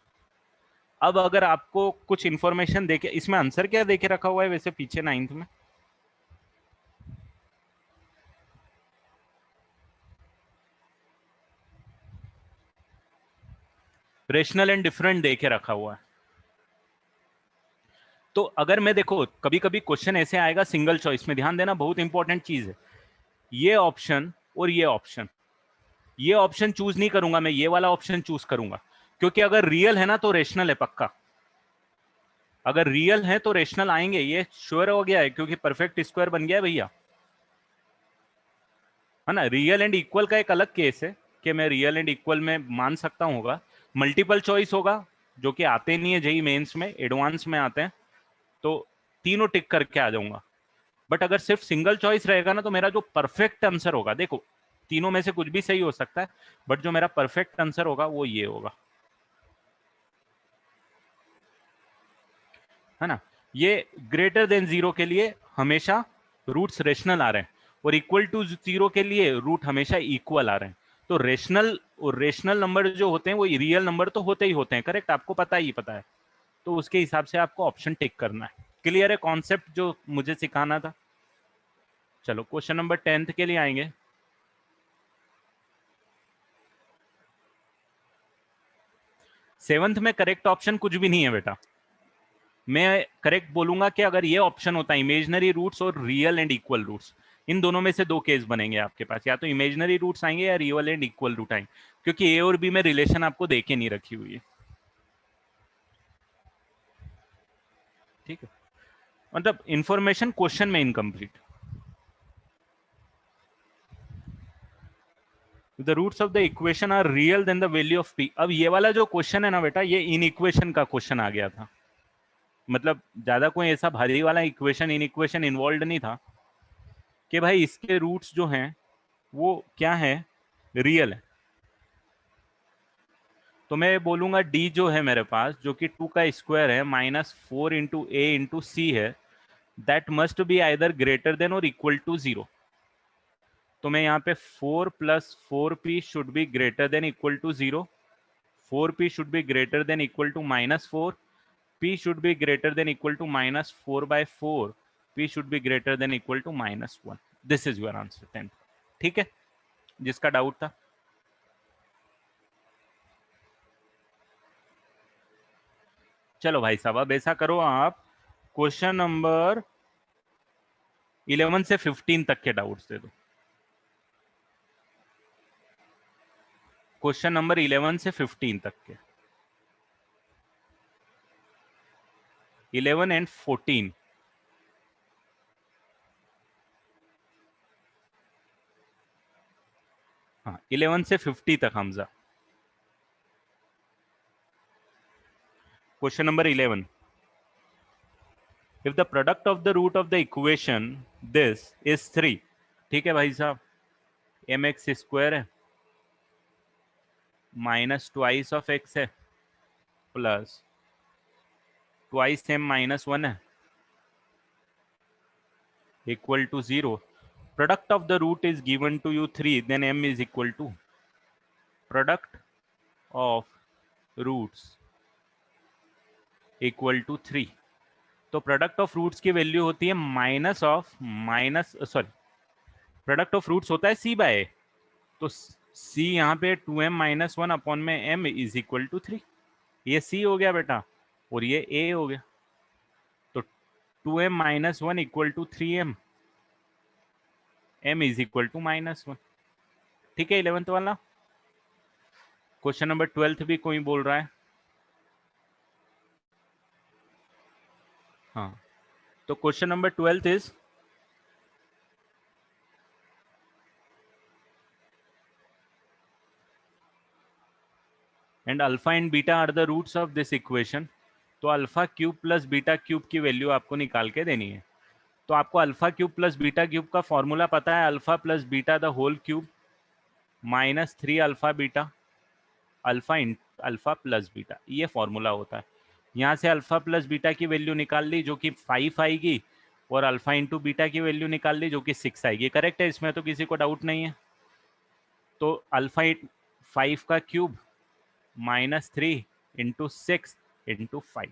अब अगर आपको कुछ इंफॉर्मेशन देके, इसमें आंसर क्या देके रखा हुआ है वैसे पीछे 9th में, रेशनल एंड डिफरेंट देके रखा हुआ है। तो अगर मैं देखो, कभी कभी क्वेश्चन ऐसे आएगा सिंगल चॉइस में, ध्यान देना बहुत इंपॉर्टेंट चीज है, ये ऑप्शन और ये ऑप्शन, ये ऑप्शन चूज नहीं करूंगा मैं, ये वाला ऑप्शन चूज करूंगा, क्योंकि अगर रियल है ना तो रेशनल है पक्का, अगर रियल है तो रेशनल आएंगे, ये श्योर हो गया है, क्योंकि परफेक्ट स्क्वायर बन गया है भैया, है ना। रियल एंड इक्वल का एक अलग केस है कि मैं रियल एंड इक्वल में मान सकता हूँ, होगा मल्टीपल चॉइस होगा, जो कि आते नहीं है जेई मेंस में, एडवांस में आते हैं, तो तीनों टिक करके आ जाऊंगा। बट अगर सिर्फ सिंगल चॉइस रहेगा ना, तो मेरा जो परफेक्ट आंसर होगा, देखो तीनों में से कुछ भी सही हो सकता है, बट जो मेरा परफेक्ट आंसर होगा वो ये होगा, है ना। ये ग्रेटर देन जीरो के लिए हमेशा रूट्स रेशनल आ रहे हैं, और इक्वल टू जीरो के लिए रूट हमेशा इक्वल आ रहे हैं। तो रेशनल और रेशनल नंबर जो होते हैं वो रियल नंबर तो होते ही होते हैं, करेक्ट, आपको पता ही पता है। तो उसके हिसाब से आपको ऑप्शन टिक करना है। क्लियर है कॉन्सेप्ट जो मुझे सिखाना था। चलो क्वेश्चन नंबर 10th के लिए आएंगे। 7th में करेक्ट ऑप्शन कुछ भी नहीं है बेटा, मैं करेक्ट बोलूंगा कि अगर ये ऑप्शन होता है इमेजिनरी रूट्स और रियल एंड इक्वल रूट्स, इन दोनों में से दो केस बनेंगे आपके पास, या तो इमेजिनरी रूट्स आएंगे या रियल एंड इक्वल रूट आएंगे, क्योंकि ए और बी में रिलेशन आपको देके नहीं रखी हुई है, ठीक है, मतलब इंफॉर्मेशन क्वेश्चन में incomplete. The roots of the equation are real then the value of P. अब ये वाला जो क्वेश्चन है ना बेटा, ये इन इक्वेशन का क्वेश्चन आ गया था, मतलब ज्यादा कोई ऐसा भारी वाला इक्वेशन इन इक्वेशन इन्वॉल्व नहीं था कि भाई इसके रूट्स जो हैं वो क्या है, रियल है। तो मैं बोलूंगा डी जो है मेरे पास, जो कि 2 का स्क्वायर है minus 4 into A into C है, that must be either greater than और इक्वल टू जीरो। तो मैं यहाँ पे 4 plus 4p should be greater than equal to zero, 4p should be greater than equal to -4, p should be greater than equal to -4/4, p should be greater than equal to -1. This is your answer 10th। ठीक है, जिसका doubt था। चलो भाई साहब, अब ऐसा करो, आप क्वेश्चन नंबर 11 से 15 तक के डाउट्स दे दो। क्वेश्चन नंबर 11 से 15 तक के, 11 एंड 14। हाँ, 11 से 50 तक हमजा। Question number 11, if the product of the root of the equation this is 3। ठीक है भाई साहब, mx स्क्वायर है माइनस ट्वाइस ऑफ x है प्लस ट्वाइस m -1 है equal to 0। Product of the root is given to you 3, देन m is equal to product of roots equal to 3। तो product of roots की value होती है product of roots होता है c/a, तो c यहाँ पे 2m -1 अपॉन में m इज इक्वल टू 3। ये c हो गया बेटा और ये a हो गया, तो 2m -1 equal to 3m, m is equal to -1। ठीक है, 11th वाला। क्वेश्चन नंबर 12 भी कोई बोल रहा है? हाँ, तो question number 12 is and alpha and beta are the roots of this equation. तो alpha cube plus beta cube की वैल्यू आपको निकाल के देनी है। तो आपको alpha cube plus beta cube का फॉर्मूला पता है, alpha plus beta the whole cube -3 alpha beta alpha plus beta, ये फॉर्मूला होता है। यहाँ से अल्फा प्लस बीटा की वैल्यू निकाल ली जो कि 5 आएगी, और अल्फा इंटू बीटा की वैल्यू निकाल ली जो कि 6 आएगी। करेक्ट है, इसमें तो किसी को डाउट नहीं है। तो अल्फा 5 का क्यूब -3 इंटू 6 इंटू 5,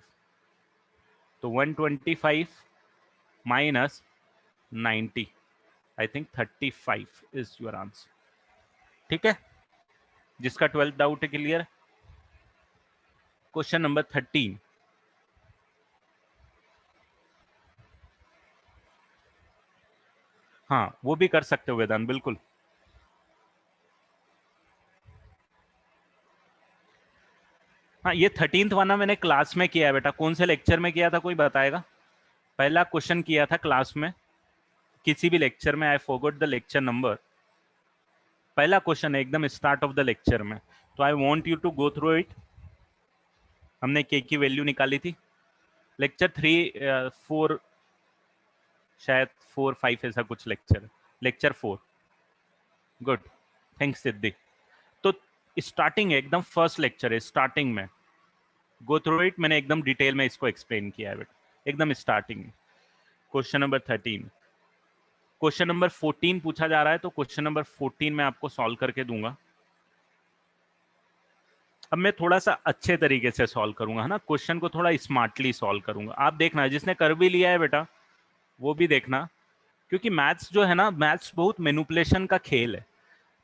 तो 125 minus 90, I think 35 is your answer. ठीक है, जिसका 12th डाउट है क्लियर। क्वेश्चन नंबर 13, हाँ वो भी कर सकते हो वेदांत, बिल्कुल। हाँ, ये 13th वाला मैंने क्लास में किया है बेटा। कौन से लेक्चर में किया था, कोई बताएगा? पहला क्वेश्चन किया था क्लास में, किसी भी लेक्चर में, I forgot the lecture number. पहला क्वेश्चन है एकदम स्टार्ट ऑफ द लेक्चर में, तो I want you to go through it. हमने के की वैल्यू निकाली थी। लेक्चर 3 4 शायद 4 5 ऐसा कुछ लेक्चर 4। गुड, थैंक्स सिद्धि। तो स्टार्टिंग है एकदम, फर्स्ट लेक्चर है, स्टार्टिंग में गो थ्रू इट। मैंने एकदम डिटेल में इसको एक्सप्लेन किया है बेटा, एकदम स्टार्टिंग में। क्वेश्चन नंबर 13, क्वेश्चन नंबर 14 पूछा जा रहा है, तो क्वेश्चन नंबर 14 में आपको सॉल्व करके दूंगा। अब मैं थोड़ा सा अच्छे तरीके से सॉल्व करूंगा, है ना, क्वेश्चन को थोड़ा स्मार्टली सॉल्व करूंगा। आप देखना, जिसने कर भी लिया है बेटा वो भी देखना, क्योंकि मैथ्स जो है ना, मैथ्स बहुत मैनिपुलेशन का खेल है।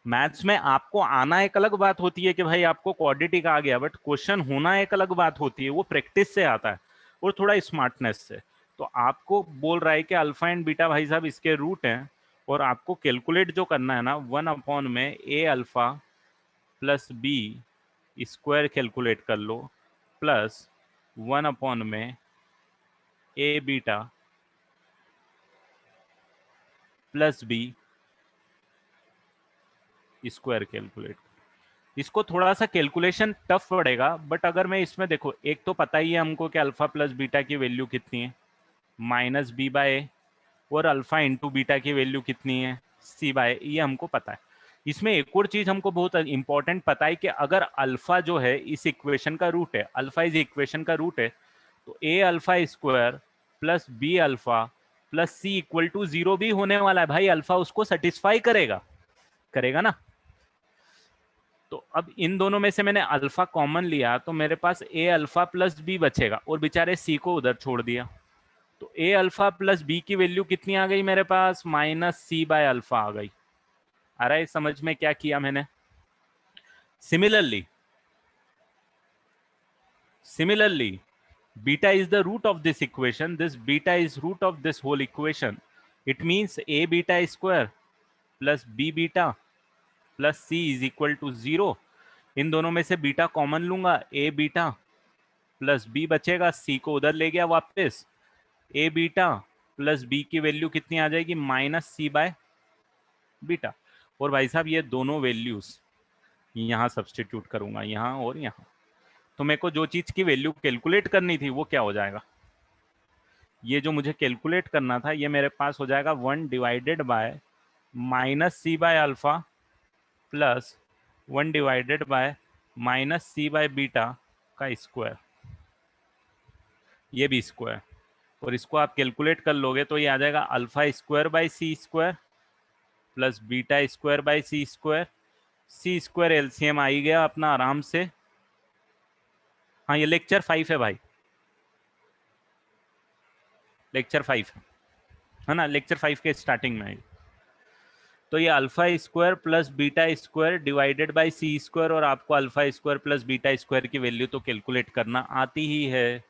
मैथ्स में आपको आना एक अलग बात होती है कि भाई आपको क्वाड्रेटिक आ गया, बट क्वेश्चन होना एक अलग बात होती है, वो प्रैक्टिस से आता है और थोड़ा स्मार्टनेस से। तो आपको बोल रहा है कि अल्फा एंड बीटा भाई साहब इसके रूट हैं, और आपको कैलकुलेट जो करना है ना, 1 अपॉन में A alpha plus B square calculate कर लो, प्लस 1 अपॉन में A beta plus B square calculate. इसको थोड़ा सा कैलकुलेशन टफ पड़ेगा, बट अगर मैं इसमें देखो, एक तो पता ही है हमको कि अल्फा प्लस बीटा की वैल्यू कितनी है, -b/a, और अल्फा इंटू बीटा की वैल्यू कितनी है, c/a, ये हमको पता है। इसमें एक और चीज हमको बहुत इंपॉर्टेंट पता है कि अगर अल्फा जो है इस इक्वेशन का रूट है, अल्फा इस इक्वेशन का रूट है, तो a alpha square plus b alpha plus c equal to 0 भी होने वाला है भाई। अल्फा उसको सेटिस्फाई करेगा ना। तो अब इन दोनों में से मैंने अल्फा कॉमन लिया तो मेरे पास ए अल्फा प्लस बी बचेगा और बेचारे सी को उधर छोड़ दिया, तो ए अल्फा प्लस बी की वैल्यू कितनी आ गई मेरे पास, माइनस सी बाय अल्फा आ गई। आ रहा है समझ में क्या किया मैंने? Similarly, beta is the root of this equation. This beta is root of this whole equation. It means a beta square plus b beta plus c is equal to 0. इन दोनों में से बीटा कॉमन लूंगा, a beta plus b बचेगा, c को उधर ले गया वापस, a बीटा प्लस b की वैल्यू कितनी आ जाएगी, माइनस सी बाय बीटा। और भाई साहब ये दोनों वैल्यूज यहाँ सब्सटीट्यूट करूंगा, यहाँ और यहाँ, तो मेरे को जो चीज की वैल्यू कैलकुलेट करनी थी वो क्या हो जाएगा, ये जो मुझे कैलकुलेट करना था ये मेरे पास हो जाएगा 1 divided by minus C by alpha plus 1 divided by minus C by beta का स्क्वायर, ये भी स्क्वायर, और इसको आप कैलकुलेट कर लोगे तो ये आ जाएगा alpha square by C square plus beta square by C square. C square LCM आ ही गया अपना आराम से। हाँ ये लेक्चर 5 है भाई, लेक्चर 5 है ना, लेक्चर 5 के स्टार्टिंग में है। तो ये alpha square plus beta square divided by C square, और आपको alpha square plus beta square की वैल्यू तो कैलकुलेट करना आती ही है।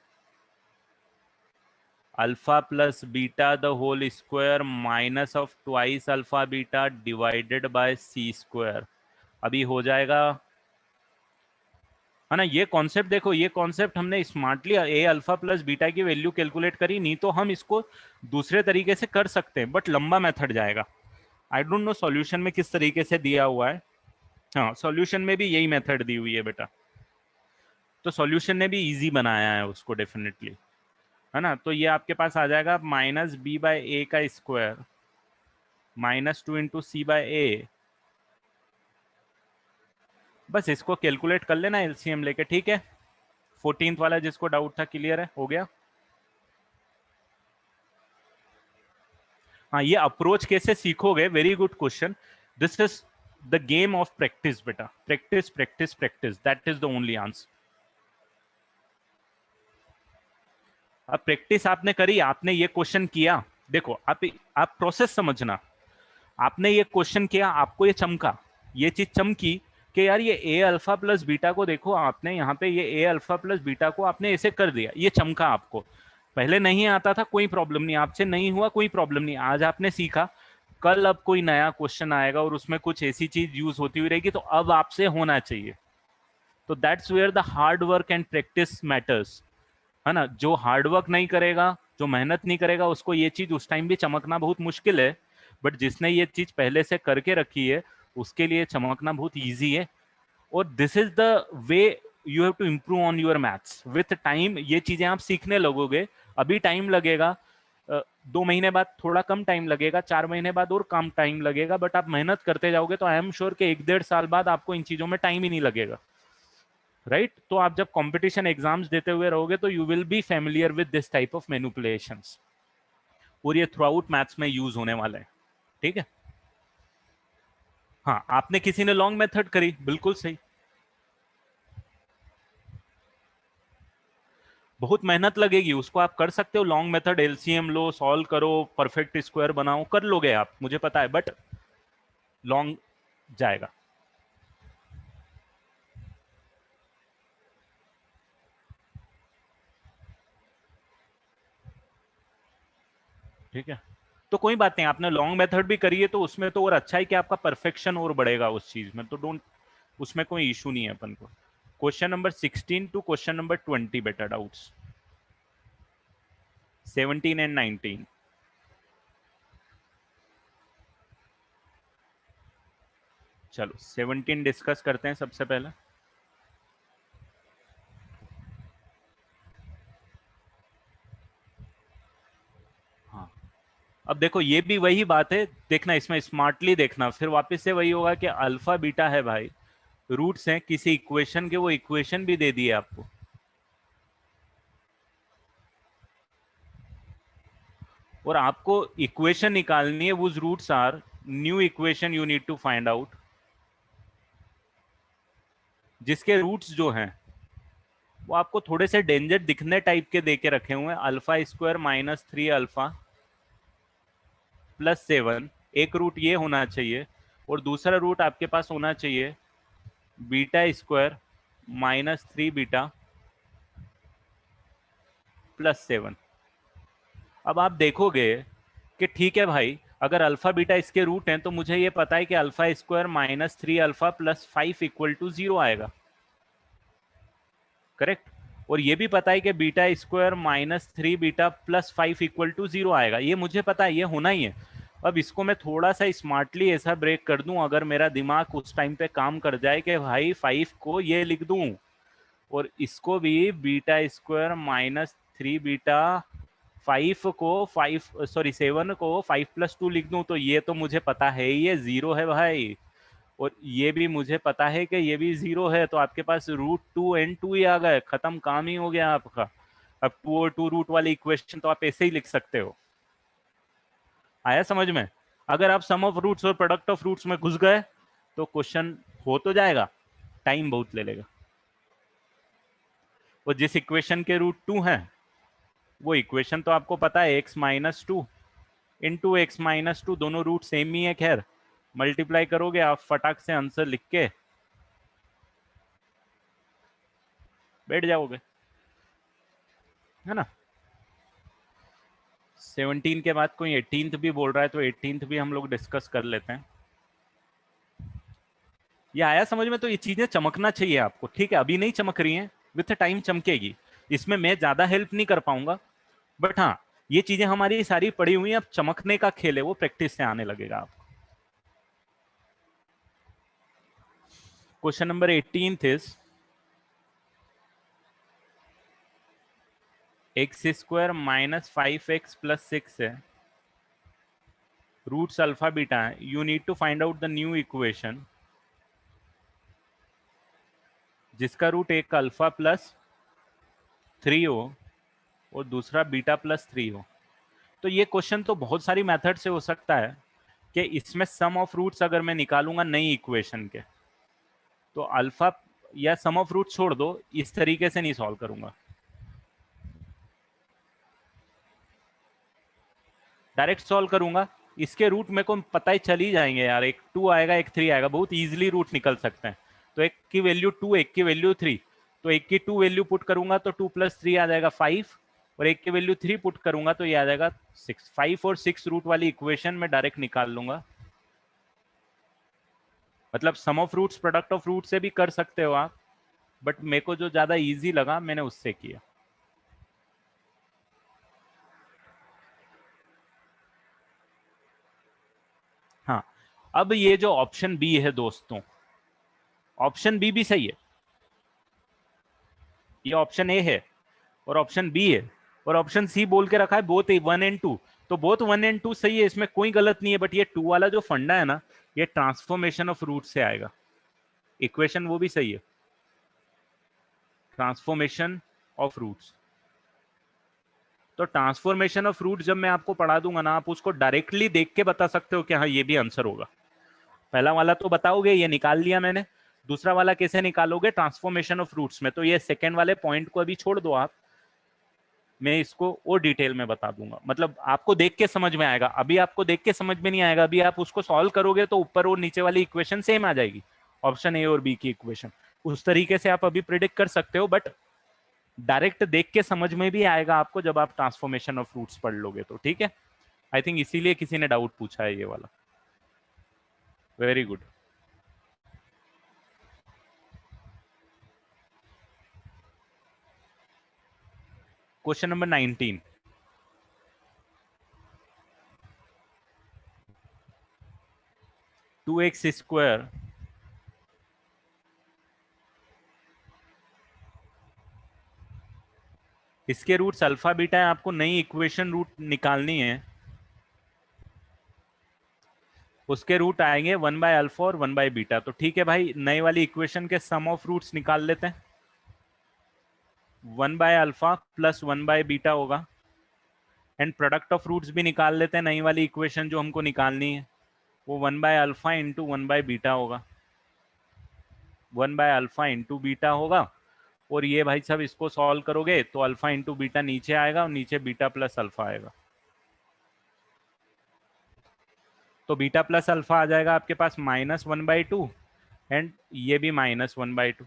Alpha plus beta the whole square minus of twice alpha beta divided by C square, अभी हो जाएगा है ना। ये कॉन्सेप्ट देखो, ये कॉन्सेप्ट हमने स्मार्टली ए अल्फा प्लस बीटा की वैल्यू कैलकुलेट करी, नहीं तो हम इसको दूसरे तरीके से कर सकते हैं बट लंबा मेथड जाएगा। आई डोंट नो सॉल्यूशन में किस तरीके से दिया हुआ है, हाँ सॉल्यूशन में भी यही मेथड दी हुई है बेटा, तो सॉल्यूशन ने भी इजी बनाया है उसको डेफिनेटली, है ना। तो ये आपके पास आ जाएगा माइनस बी बाय ए का square minus 2 into C by ए, बस इसको कैलकुलेट कर लेना एलसीएम लेके, ठीक है। 14th वाला जिसको डाउट था क्लियर है, हो गया। हाँ ये अप्रोच कैसे सीखोगे, very good question. This is the game of practice बेटा, practice practice practice, that is the only answer. अब प्रैक्टिस आपने करी, आपने ये क्वेश्चन किया, देखो आप प्रोसेस समझना, आपने ये क्वेश्चन किया, आपको ये चमका, ये चीज चमकी कि यार ये ए अल्फा प्लस बीटा को देखो, आपने यहाँ पे ये ए अल्फा प्लस बीटा को आपने ऐसे कर दिया, ये चमका आपको, पहले नहीं आता था कोई प्रॉब्लम नहीं, आपसे नहीं हुआ कोई प्रॉब्लम नहीं, आज आपने सीखा, कल अब कोई नया क्वेश्चन आएगा और उसमें कुछ ऐसी चीज यूज होती हुई रहेगी तो अब आपसे होना चाहिए। तो that's where the hard work and practice matters, है ना। जो हार्ड वर्क नहीं करेगा, जो मेहनत नहीं करेगा, उसको ये चीज उस टाइम भी चमकना बहुत मुश्किल है, बट जिसने ये चीज पहले से करके रखी है उसके लिए चमकना बहुत इजी है। और this is the way you have to improve on your maths with time, ये चीजें आप सीखने लगोगे, अभी टाइम लगेगा, 2 महीने बाद थोड़ा कम टाइम लगेगा, 4 महीने बाद और कम टाइम लगेगा, बट आप मेहनत करते जाओगे तो आई एम श्योर कि 1-1.5 साल बाद आपको इन चीजों में टाइम ही नहीं लगेगा, राइट। तो आप जब कंपटीशन एग्जाम्स देते हुए रहोगे तो you will be familiar with this type of manipulations, और ये थ्रू आउट मैथ्स में यूज होने वाला है, ठीक है। हाँ आपने किसी ने लॉन्ग मेथड करी, बिल्कुल सही, बहुत मेहनत लगेगी, उसको आप कर सकते हो, लॉन्ग मेथड, एलसीएम लो, सॉल्व करो, परफेक्ट स्क्वायर बनाओ, कर लोगे आप, मुझे पता है, बट लॉन्ग जाएगा। ठीक है, तो कोई बात नहीं, आपने लॉन्ग मेथड भी करी है तो उसमें तो और अच्छा है कि आपका परफेक्शन और बढ़ेगा उस चीज में, तो डोंट, उसमें कोई इशू नहीं है अपन को। Question number 16 to question number 20 बेटा, डाउट्स 17 एंड 19। चलो 17 डिस्कस करते हैं सबसे पहले। हाँ अब देखो ये भी वही बात है, देखना इसमें स्मार्टली देखना, फिर वापस से वही होगा कि अल्फा बीटा है भाई, रूट्स हैं किसी इक्वेशन के, वो इक्वेशन भी दे दिए आपको, और आपको इक्वेशन निकालनी है, वो roots are new equation you need to find out, जिसके रूट्स जो हैं वो आपको थोड़े से डेंजर दिखने टाइप के देके रखे हुए हैं, alpha square minus 3 alpha plus 7, एक रूट ये होना चाहिए और दूसरा रूट आपके पास होना चाहिए beta square minus 3 beta plus 7। अब आप देखोगे कि ठीक है भाई, अगर अल्फा बीटा इसके रूट हैं तो मुझे ये पता है कि alpha square minus 3 alpha plus 5 equal to 0 आएगा, करेक्ट। और ये भी पता है कि beta square minus 3 beta plus 5 equal to 0 आएगा, ये मुझे पता है, ये होना ही है। अब इसको मैं थोड़ा सा स्मार्टली ऐसा ब्रेक कर दूं, अगर मेरा दिमाग उस टाइम पे काम कर जाए कि भाई 5 को ये लिख दूं और इसको भी बीटा स्क्वायर माइनस 3 बीटा 7 को 5+2 लिख दूं, तो ये तो मुझे पता है ये 0 है भाई, और ये भी मुझे पता है कि ये भी 0 है, तो आपके पास √2 ही आ गए, खत्म, काम ही हो गया आपका। अब 2 और 2 रूट वाली इक्वेशन तो आप ऐसे ही लिख सकते हो। आया समझ में? अगर आप सम ऑफ रूट्स और प्रोडक्ट ऑफ रूट्स में घुस गए तो क्वेश्चन हो तो जाएगा, टाइम बहुत ले लेगा। और जिस इक्वेशन के √2 है वो इक्वेशन तो आपको पता है, x-2 इंटू x-2, दोनों रूट सेम ही है, खैर मल्टीप्लाई करोगे आप फटाक से आंसर लिख के बैठ जाओगे, है ना। 17 के बाद कोई 18th भी बोल रहा है तो 18th भी हम लोग डिस्कस कर लेते हैं। ये आया समझ में? तो ये चीजें चमकना चाहिए आपको, ठीक है, अभी नहीं चमक रही हैं, विथ टाइम चमकेगी, इसमें मैं ज्यादा हेल्प नहीं कर पाऊंगा, बट हाँ ये चीजें हमारी सारी पड़ी हुई हैं, अब चमकने का खेल है, वो प्रैक्टिस से आने लगेगा आपको। Question number 18 is X square minus 5x plus 6 है, रूट्स अल्फा बीटा है, you need to find out the new equation जिसका रूट एक अल्फा प्लस 3 हो और दूसरा बीटा प्लस 3 हो। तो ये क्वेश्चन तो बहुत सारी मेथड से हो सकता है कि इसमें सम ऑफ रूट्स अगर मैं निकालूंगा नई इक्वेशन के, तो अल्फा या सम ऑफ रूट छोड़ दो, इस तरीके से नहीं सॉल्व करूंगा, डायरेक्ट सॉल्व करूंगा। इसके रूट मेरे को पता ही चल ही जाएंगे यार, एक 2 आएगा एक 3 आएगा, बहुत इजीली रूट निकल सकते हैं। तो एक की वैल्यू 2, एक की वैल्यू 3, तो एक की 2 वैल्यू पुट करूंगा तो 2 + 3 आ जाएगा 5, और एक की वैल्यू 3 पुट करूंगा तो ये आ जाएगा 6। 5 और 6 रूट वाली इक्वेशन में डायरेक्ट निकाल लूंगा। मतलब sum of roots product of root से भी कर सकते हो आप, बट मेरे को जो ज्यादा इजी लगा मैंने उससे किया। हाँ, अब ये जो ऑप्शन बी है दोस्तों, ऑप्शन बी भी सही है, ये ऑप्शन ए है और ऑप्शन बी है और ऑप्शन सी बोल के रखा है बोथ 1 एंड 2, तो बोथ 1 एंड 2 सही है, इसमें कोई गलत नहीं है, बट ये 2 वाला जो फंडा है ना, ये ट्रांसफॉर्मेशन ऑफ रूट से आएगा, इक्वेशन वो भी सही है, ट्रांसफॉर्मेशन ऑफ रूट्स। तो ट्रांसफॉर्मेशन ऑफ रूट जब मैं आपको पढ़ा दूंगा ना, आप उसको डायरेक्टली देख के बता सकते हो कि हाँ ये भी आंसर होगा। पहला वाला तो बताओगे ये निकाल लिया मैंने, दूसरा वाला कैसे निकालोगे, ट्रांसफॉर्मेशन ऑफ रूट्स में, तो ये सेकेंड वाले पॉइंट को अभी छोड़ दो आप, मैं इसको और डिटेल में बता दूंगा, मतलब आपको देख के समझ में आएगा, अभी आपको देख के समझ में नहीं आएगा, अभी आप उसको सॉल्व करोगे तो ऊपर और नीचे वाली इक्वेशन सेम आ जाएगी, ऑप्शन ए और बी की इक्वेशन, उस तरीके से आप अभी प्रिडिक्ट कर सकते हो, बट डायरेक्ट देख के समझ में भी आएगा आपको जब आप ट्रांसफॉर्मेशन ऑफ रूट्स पढ़ लोगे तो, ठीक है। आई थिंक इसीलिए किसी ने डाउट पूछा है ये वाला। Very good. Question number 19, two X square इसके रूट्स अल्फा बीटा है, आपको नई इक्वेशन रूट निकालनी है, उसके रूट आएंगे 1/अल्फा और 1/बीटा, तो ठीक है भाई, नई वाली इक्वेशन के सम ऑफ रूट्स निकाल लेते हैं, 1/अल्फा प्लस 1/बीटा होगा, एंड प्रोडक्ट ऑफ रूट्स भी निकाल लेते हैं, नई वाली इक्वेशन जो हमको निकालनी है वो 1/अल्फा इंटू 1/बीटा होगा। 1 बाय अल्फा इंटू बीटा होगा, और ये भाई साहब इसको सॉल्व करोगे तो अल्फा इंटू बीटा नीचे आएगा और नीचे बीटा प्लस अल्फा आएगा। तो बीटा प्लस अल्फा आ जाएगा आपके पास -1/2, एंड ये भी -1/2,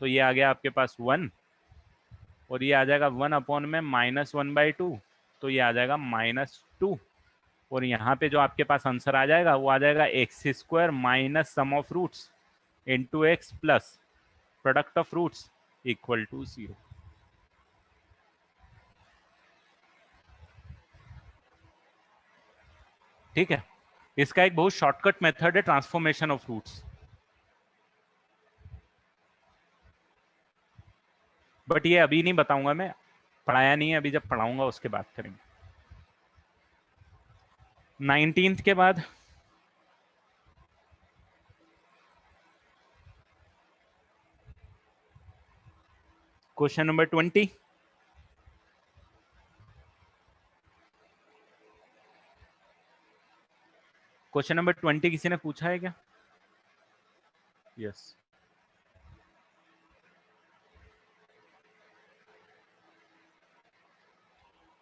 तो ये आ गया आपके पास 1, और ये आ जाएगा 1 अपॉन में -1/2, तो ये आ जाएगा -2, और यहाँ पे जो आपके पास आंसर आ जाएगा वो आ जाएगा x² minus sum of roots into X plus product of roots equal to 0। ठीक है, इसका एक बहुत शॉर्टकट मेथड है ट्रांसफॉर्मेशन ऑफ रूट्स, बट ये अभी नहीं बताऊंगा मैं, पढ़ाया नहीं है अभी, जब पढ़ाऊंगा उसके बाद करेंगे। 19th के बाद क्वेश्चन नंबर 20। क्वेश्चन नंबर 20 किसी ने पूछा है क्या? यस।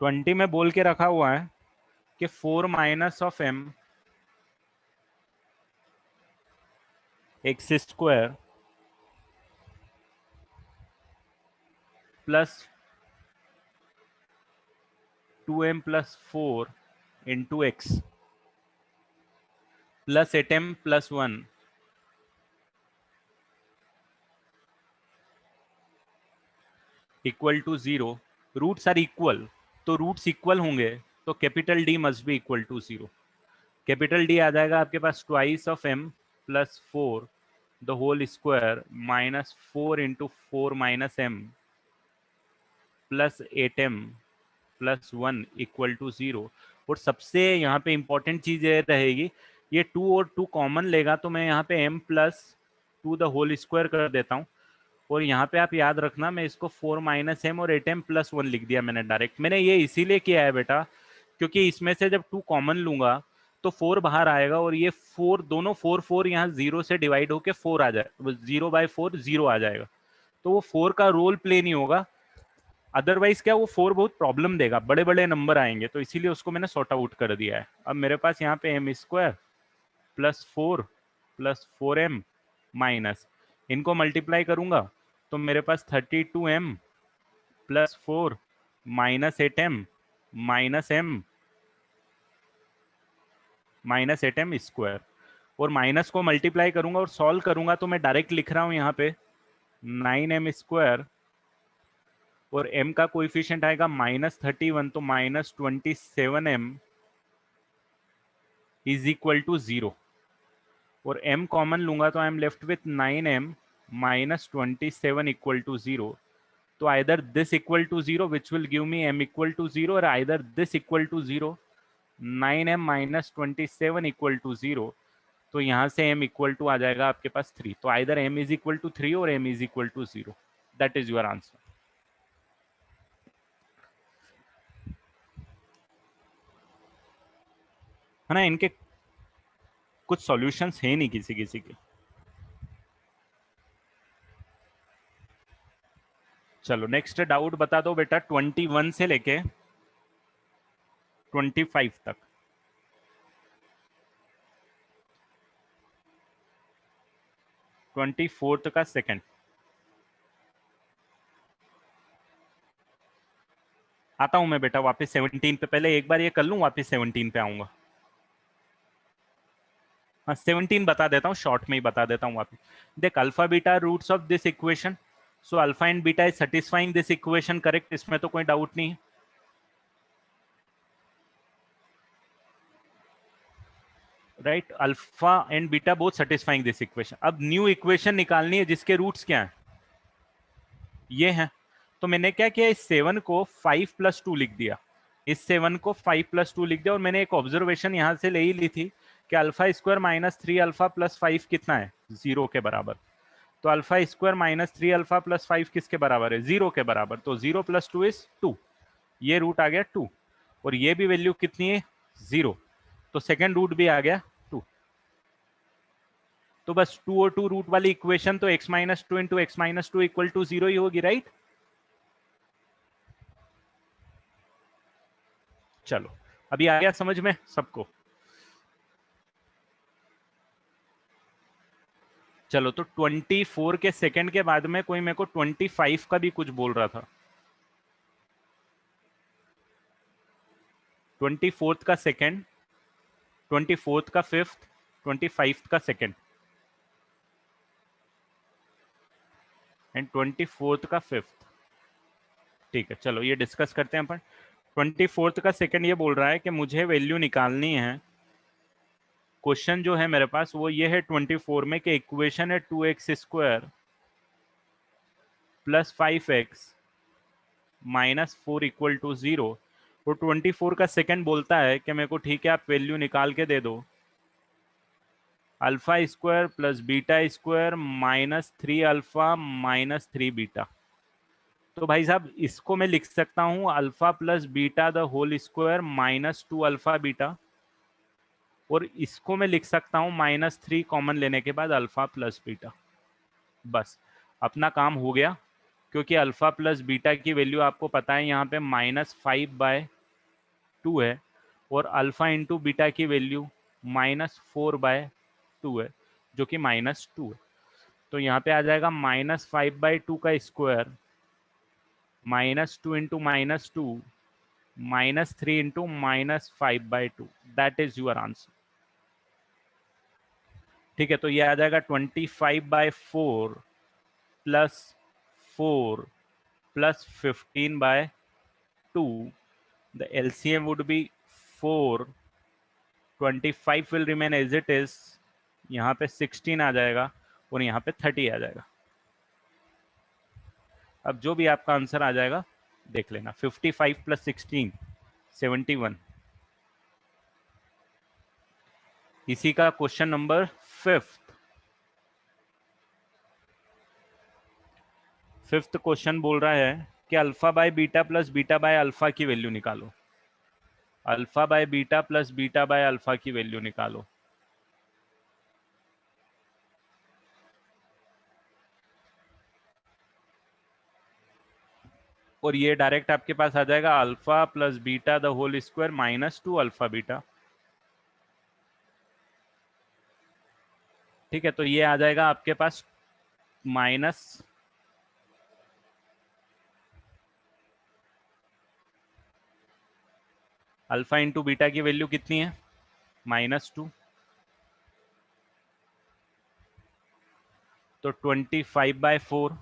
20 में बोल के रखा हुआ है कि 4 minus of m x² plus 2m plus 4 into X plus 8m plus 1 equal to 0। Roots are equal, तो रूट्स इक्वल होंगे तो capital D must be equal to 0। Capital D आ जाएगा आपके पास twice of m plus 4 the whole square minus 4 into 4 minus m plus 8m plus 1 equal to 0। और सबसे यहाँ पे इंपॉर्टेंट चीज ये रहेगी, ये 2 और 2 कॉमन लेगा तो मैं यहाँ पे m plus 2 the whole square कर देता हूँ, और यहाँ पे आप याद रखना मैं इसको 4 माइनस एम और 8m प्लस 1 लिख दिया मैंने डायरेक्ट। मैंने ये इसीलिए किया है बेटा क्योंकि इसमें से जब 2 कॉमन लूंगा तो 4 बाहर आएगा, और ये 4 दोनों 4 यहाँ 0 से डिवाइड होके 4 आ जाए, 0/4 0 आ जाएगा, तो वो 4 का रोल प्ले नहीं होगा। अदरवाइज क्या, वो 4 बहुत प्रॉब्लम देगा, बड़े बड़े नंबर आएंगे, तो इसीलिए उसको मैंने सॉर्ट आउट कर दिया है। अब मेरे पास यहाँ पे m² plus 4 plus 4m minus, इनको मल्टीप्लाई करूंगा तो मेरे पास 32m plus 4 minus 8m minus m minus 8m square, और माइनस को मल्टीप्लाई करूंगा और सॉल्व करूंगा तो मैं डायरेक्ट लिख रहा हूं यहाँ पे 9m², और m का कोएफिशिएंट आएगा -31, तो -27m इज इक्वल टू 0, और m कॉमन लूंगा तो I am left with 9m minus 27 equal to 0। तो either this equal to 0 which will give me m equal to 0, or either this equal to 0 9m minus 27 equal to 0। तो यहाँ से m equal to आ जाएगा आपके पास 3, तो either m is equal to 3 और m is equal to 0। that is your answer। है ना, इनके कुछ सॉल्यूशंस है नहीं किसी किसी के। चलो नेक्स्ट डाउट बता दो बेटा 21 से लेके 25 तक। 24 का सेकंड आता हूं मैं बेटा वापस 17 पे, पहले एक बार ये कर लूं वापस 17 पे आऊंगा। हाँ 17 बता देता हूँ, शॉर्ट में ही बता देता हूँ वापस। देख alpha beta roots of this equation, so alpha and beta is satisfying this equation, correct, इसमें तो कोई डाउट नहीं है। Right, alpha and beta both satisfying this equation. अब न्यू इक्वेशन निकालनी है जिसके रूट्स क्या है, ये हैं। तो मैंने क्या किया, इस 7 को 5 + 2 लिख दिया, इस 7 को 5 + 2 लिख दिया, और मैंने एक ऑब्जर्वेशन यहां से ले ही ली थी कि अल्फा² माइनस 3 अल्फा प्लस 5 कितना है, 0 के बराबर। तो अल्फा² माइनस 3 अल्फा प्लस 5 किसके बराबर है, 0 के बराबर, तो 0 + 2 इज 2, ये रूट आ गया 2, और ये भी वैल्यू कितनी है 0, तो सेकेंड रूट भी आ गया 2। तो बस 2 और 2 रूट वाली इक्वेशन तो x minus two into x minus two equal to 0 ही होगी, राइट? चलो अभी आ गया समझ में सबको? चलो तो 24 के सेकंड के बाद में कोई मेरे को 25 का भी कुछ बोल रहा था। 24th का सेकंड, 24th का फिफ्थ, 25th का सेकंड एंड 24th का फिफ्थ। ठीक है, चलो ये डिस्कस करते हैं अपन। 24th का सेकंड ये बोल रहा है कि मुझे वैल्यू निकालनी है। क्वेश्चन जो है मेरे पास वो ये है 24 में कि इक्वेशन है 2x square plus 5x minus 4 equal to 0। तो 24 का सेकंड बोलता है कि मेरे को ठीक है आप वैल्यू निकाल के दे दो, alpha square plus beta square minus 3 alpha minus 3 beta. तो भाई साहब इसको मैं लिख सकता हूं alpha plus beta the whole square minus 2 alpha beta, और इसको मैं लिख सकता हूं माइनस 3 कॉमन लेने के बाद अल्फा प्लस बीटा। बस अपना काम हो गया, क्योंकि अल्फा प्लस बीटा की वैल्यू आपको पता है यहाँ पे -5/2 है, और अल्फा इंटू बीटा की वैल्यू -4/2 है, जो कि -2 है। तो यहाँ पे आ जाएगा -5/2 का square -2 into -2 -3 into -5/2। That is your answer. ठीक है, तो ये आ जाएगा 25/4 plus 4 plus 15/2। The LCM would be 4, 25 will remain as it is, यहाँ पे 16 आ जाएगा और यहाँ पे 30 आ जाएगा। अब जो भी आपका आंसर आ जाएगा देख लेना। 55 प्लस 16 71। इसी का क्वेश्चन नंबर 5th क्वेश्चन बोल रहा है कि alpha by beta plus beta by alpha की वैल्यू निकालो। Alpha by beta plus beta by alpha की वैल्यू निकालो। और ये डायरेक्ट आपके पास आ जाएगा alpha plus beta the whole square minus 2 alpha beta. ठीक है, तो ये आ जाएगा आपके पास माइनस अल्फा इंटू बीटा की वैल्यू कितनी है -2, तो 25/4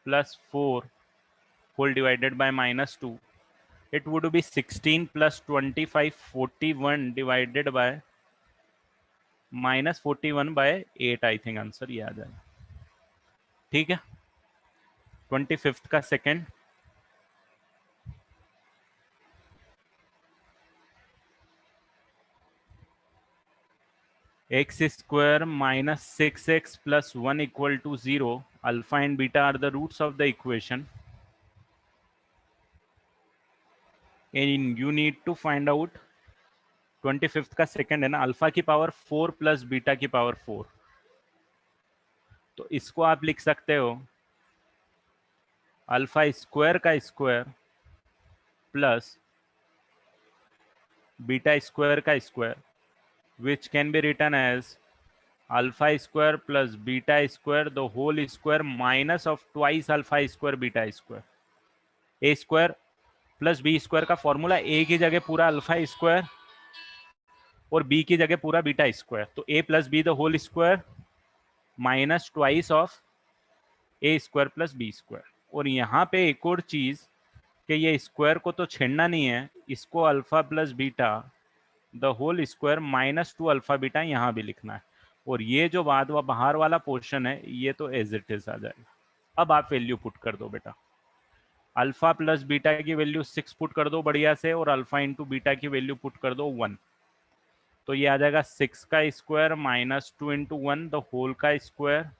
plus 4 whole divided by -2, it would be 16 plus 25 41 divided by -41/8। I think answer ये आ जाएगा। ठीक है, 25th का second, x square minus 6x plus 1 equal to 0. Alpha and beta are the roots of the equation, and you need to find out 25th का second है ना, alpha की पावर 4 प्लस बीटा की पावर 4। तो इसको आप लिख सकते हो अल्फा स्क्वायर का स्क्वायर प्लस बीटा स्क्वायर का square, which can be written as alpha square plus beta square the whole square minus of twice alpha square beta square। a square plus B square का formula a की जगह पूरा alpha square और b की जगह पूरा beta square, तो a plus B the whole square minus twice of A square plus B square. और यहाँ पे एक और चीज कि ये स्क्वायर को तो छेड़ना नहीं है, इसको alpha plus beta the whole square -2 alpha beta यहाँ भी लिखना है, और ये जो बाहर वाला पोर्शन है ये तो एज इट इज आ जाएगा। अब आप वैल्यू पुट कर दो बेटा, अल्फा प्लस बीटा की वैल्यू 6 पुट कर दो बढ़िया से, और अल्फा इंटू बीटा की वैल्यू पुट कर दो 1। तो ये आ जाएगा 6 का स्क्वायर -2 इंटू 1 द होल का स्क्वायर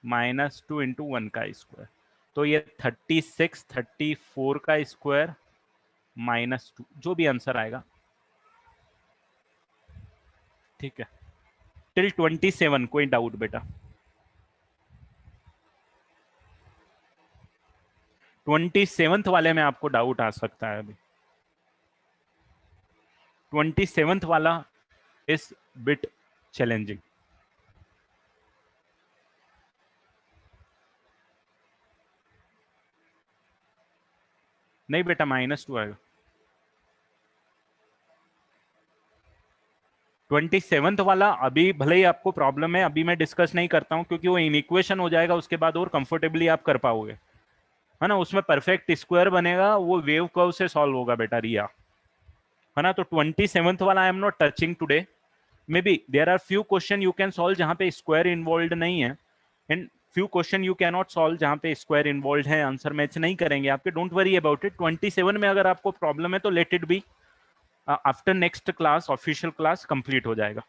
-2 इंटू 1 का स्क्वायर। तो ये 36 34 का स्क्वायर -2, जो भी आंसर आएगा। ठीक है, टिल 27 कोई डाउट बेटा? 27th वाले में आपको डाउट आ सकता है अभी। 27th वाला इज बिट चैलेंजिंग। नहीं बेटा, -2 आएगा। 27th वाला अभी भले ही आपको प्रॉब्लम है, अभी मैं डिस्कस नहीं करता हूं क्योंकि वो इनइक्वेशन हो जाएगा, उसके बाद और कंफर्टेबली आप कर पाओगे, है ना। उसमें परफेक्ट स्क्वायर बनेगा, वो वेव कर्व से सॉल्व होगा बेटा, रिया, है ना। तो 27th वाला I am not touching today. May be there are few question you can solve जहां पे स्क्वायर इन्वॉल्व नहीं है, and few question you can not solve जहां पे स्क्वायर इन्वॉल्व है, आंसर मैच नहीं करेंगे आपके। Don't worry about it. 27 में अगर आपको प्रॉब्लम है तो let it be, after next class, official class complete हो जाएगा।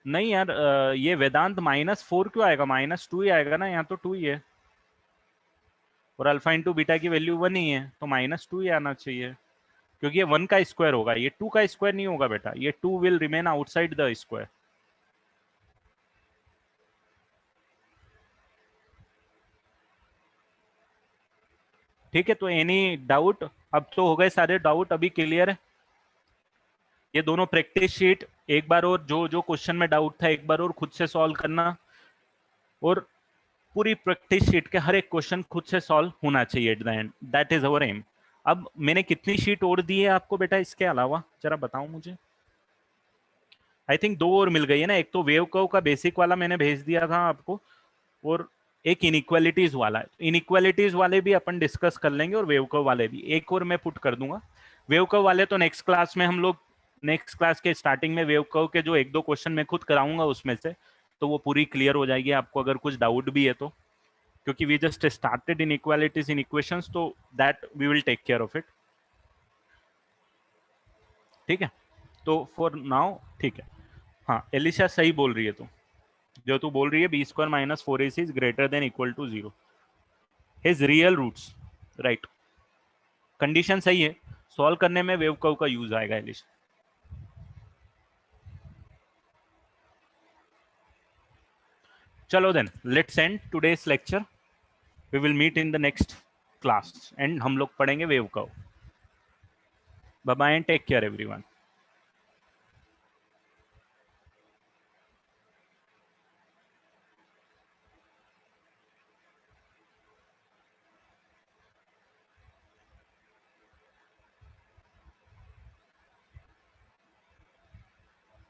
नहीं यार, ये वेदांत -4 क्यों आएगा? -2 ही आएगा ना, यहाँ तो 2 ही है, और अल्फा इंटू बीटा की वैल्यू 1 ही है, तो -2 ही आना चाहिए, क्योंकि ये 1 का स्क्वायर होगा, ये 2 का स्क्वायर नहीं होगा बेटा, ये 2 will remain outside the square. ठीक है, तो एनी डाउट? अब तो हो गए सारे डाउट, अभी क्लियर है? ये दोनों प्रैक्टिस शीट एक बार और, जो जो क्वेश्चन में डाउट था एक बार और खुद से सॉल्व करना, और पूरी प्रैक्टिस शीट के हर एक क्वेश्चन खुद से सॉल्व होना चाहिए at the end, that is our aim. अब मैंने कितनी शीट और दी है आपको बेटा इसके अलावा, जरा बताओ मुझे। आई थिंक 2 और मिल गई है ना, एक तो वेव कर्व का बेसिक वाला मैंने भेज दिया था आपको, और एक इनइक्वालिटीज वाला है। इनइक्वालिटीज वाले भी अपन डिस्कस कर लेंगे, और वेव कर्व वाले भी एक और मैं पुट कर दूंगा। वेव कर्व वाले तो नेक्स्ट क्लास में हम लोग, नेक्स्ट क्लास के स्टार्टिंग में वेव कर्व के जो 1-2 क्वेश्चन मैं खुद कराऊंगा उसमें से, तो वो पूरी क्लियर हो जाएगी आपको, अगर कुछ डाउट भी है तो, क्योंकि we just started inequalities in equations, तो that we will take care of it. ठीक है, तो फॉर नाउ ठीक है। हाँ एलिशा सही बोल रही है तू, जो तू बोल रही है b² - 4ac is greater than equal to 0, his real roots, right, condition सही है। सॉल्व करने में वेव कर्व का यूज आएगा एलिशा। चलो then, let's end today's lecture, we will meet in the next class, and हम लोग पढ़ेंगे wave curve. Bye bye and take care everyone.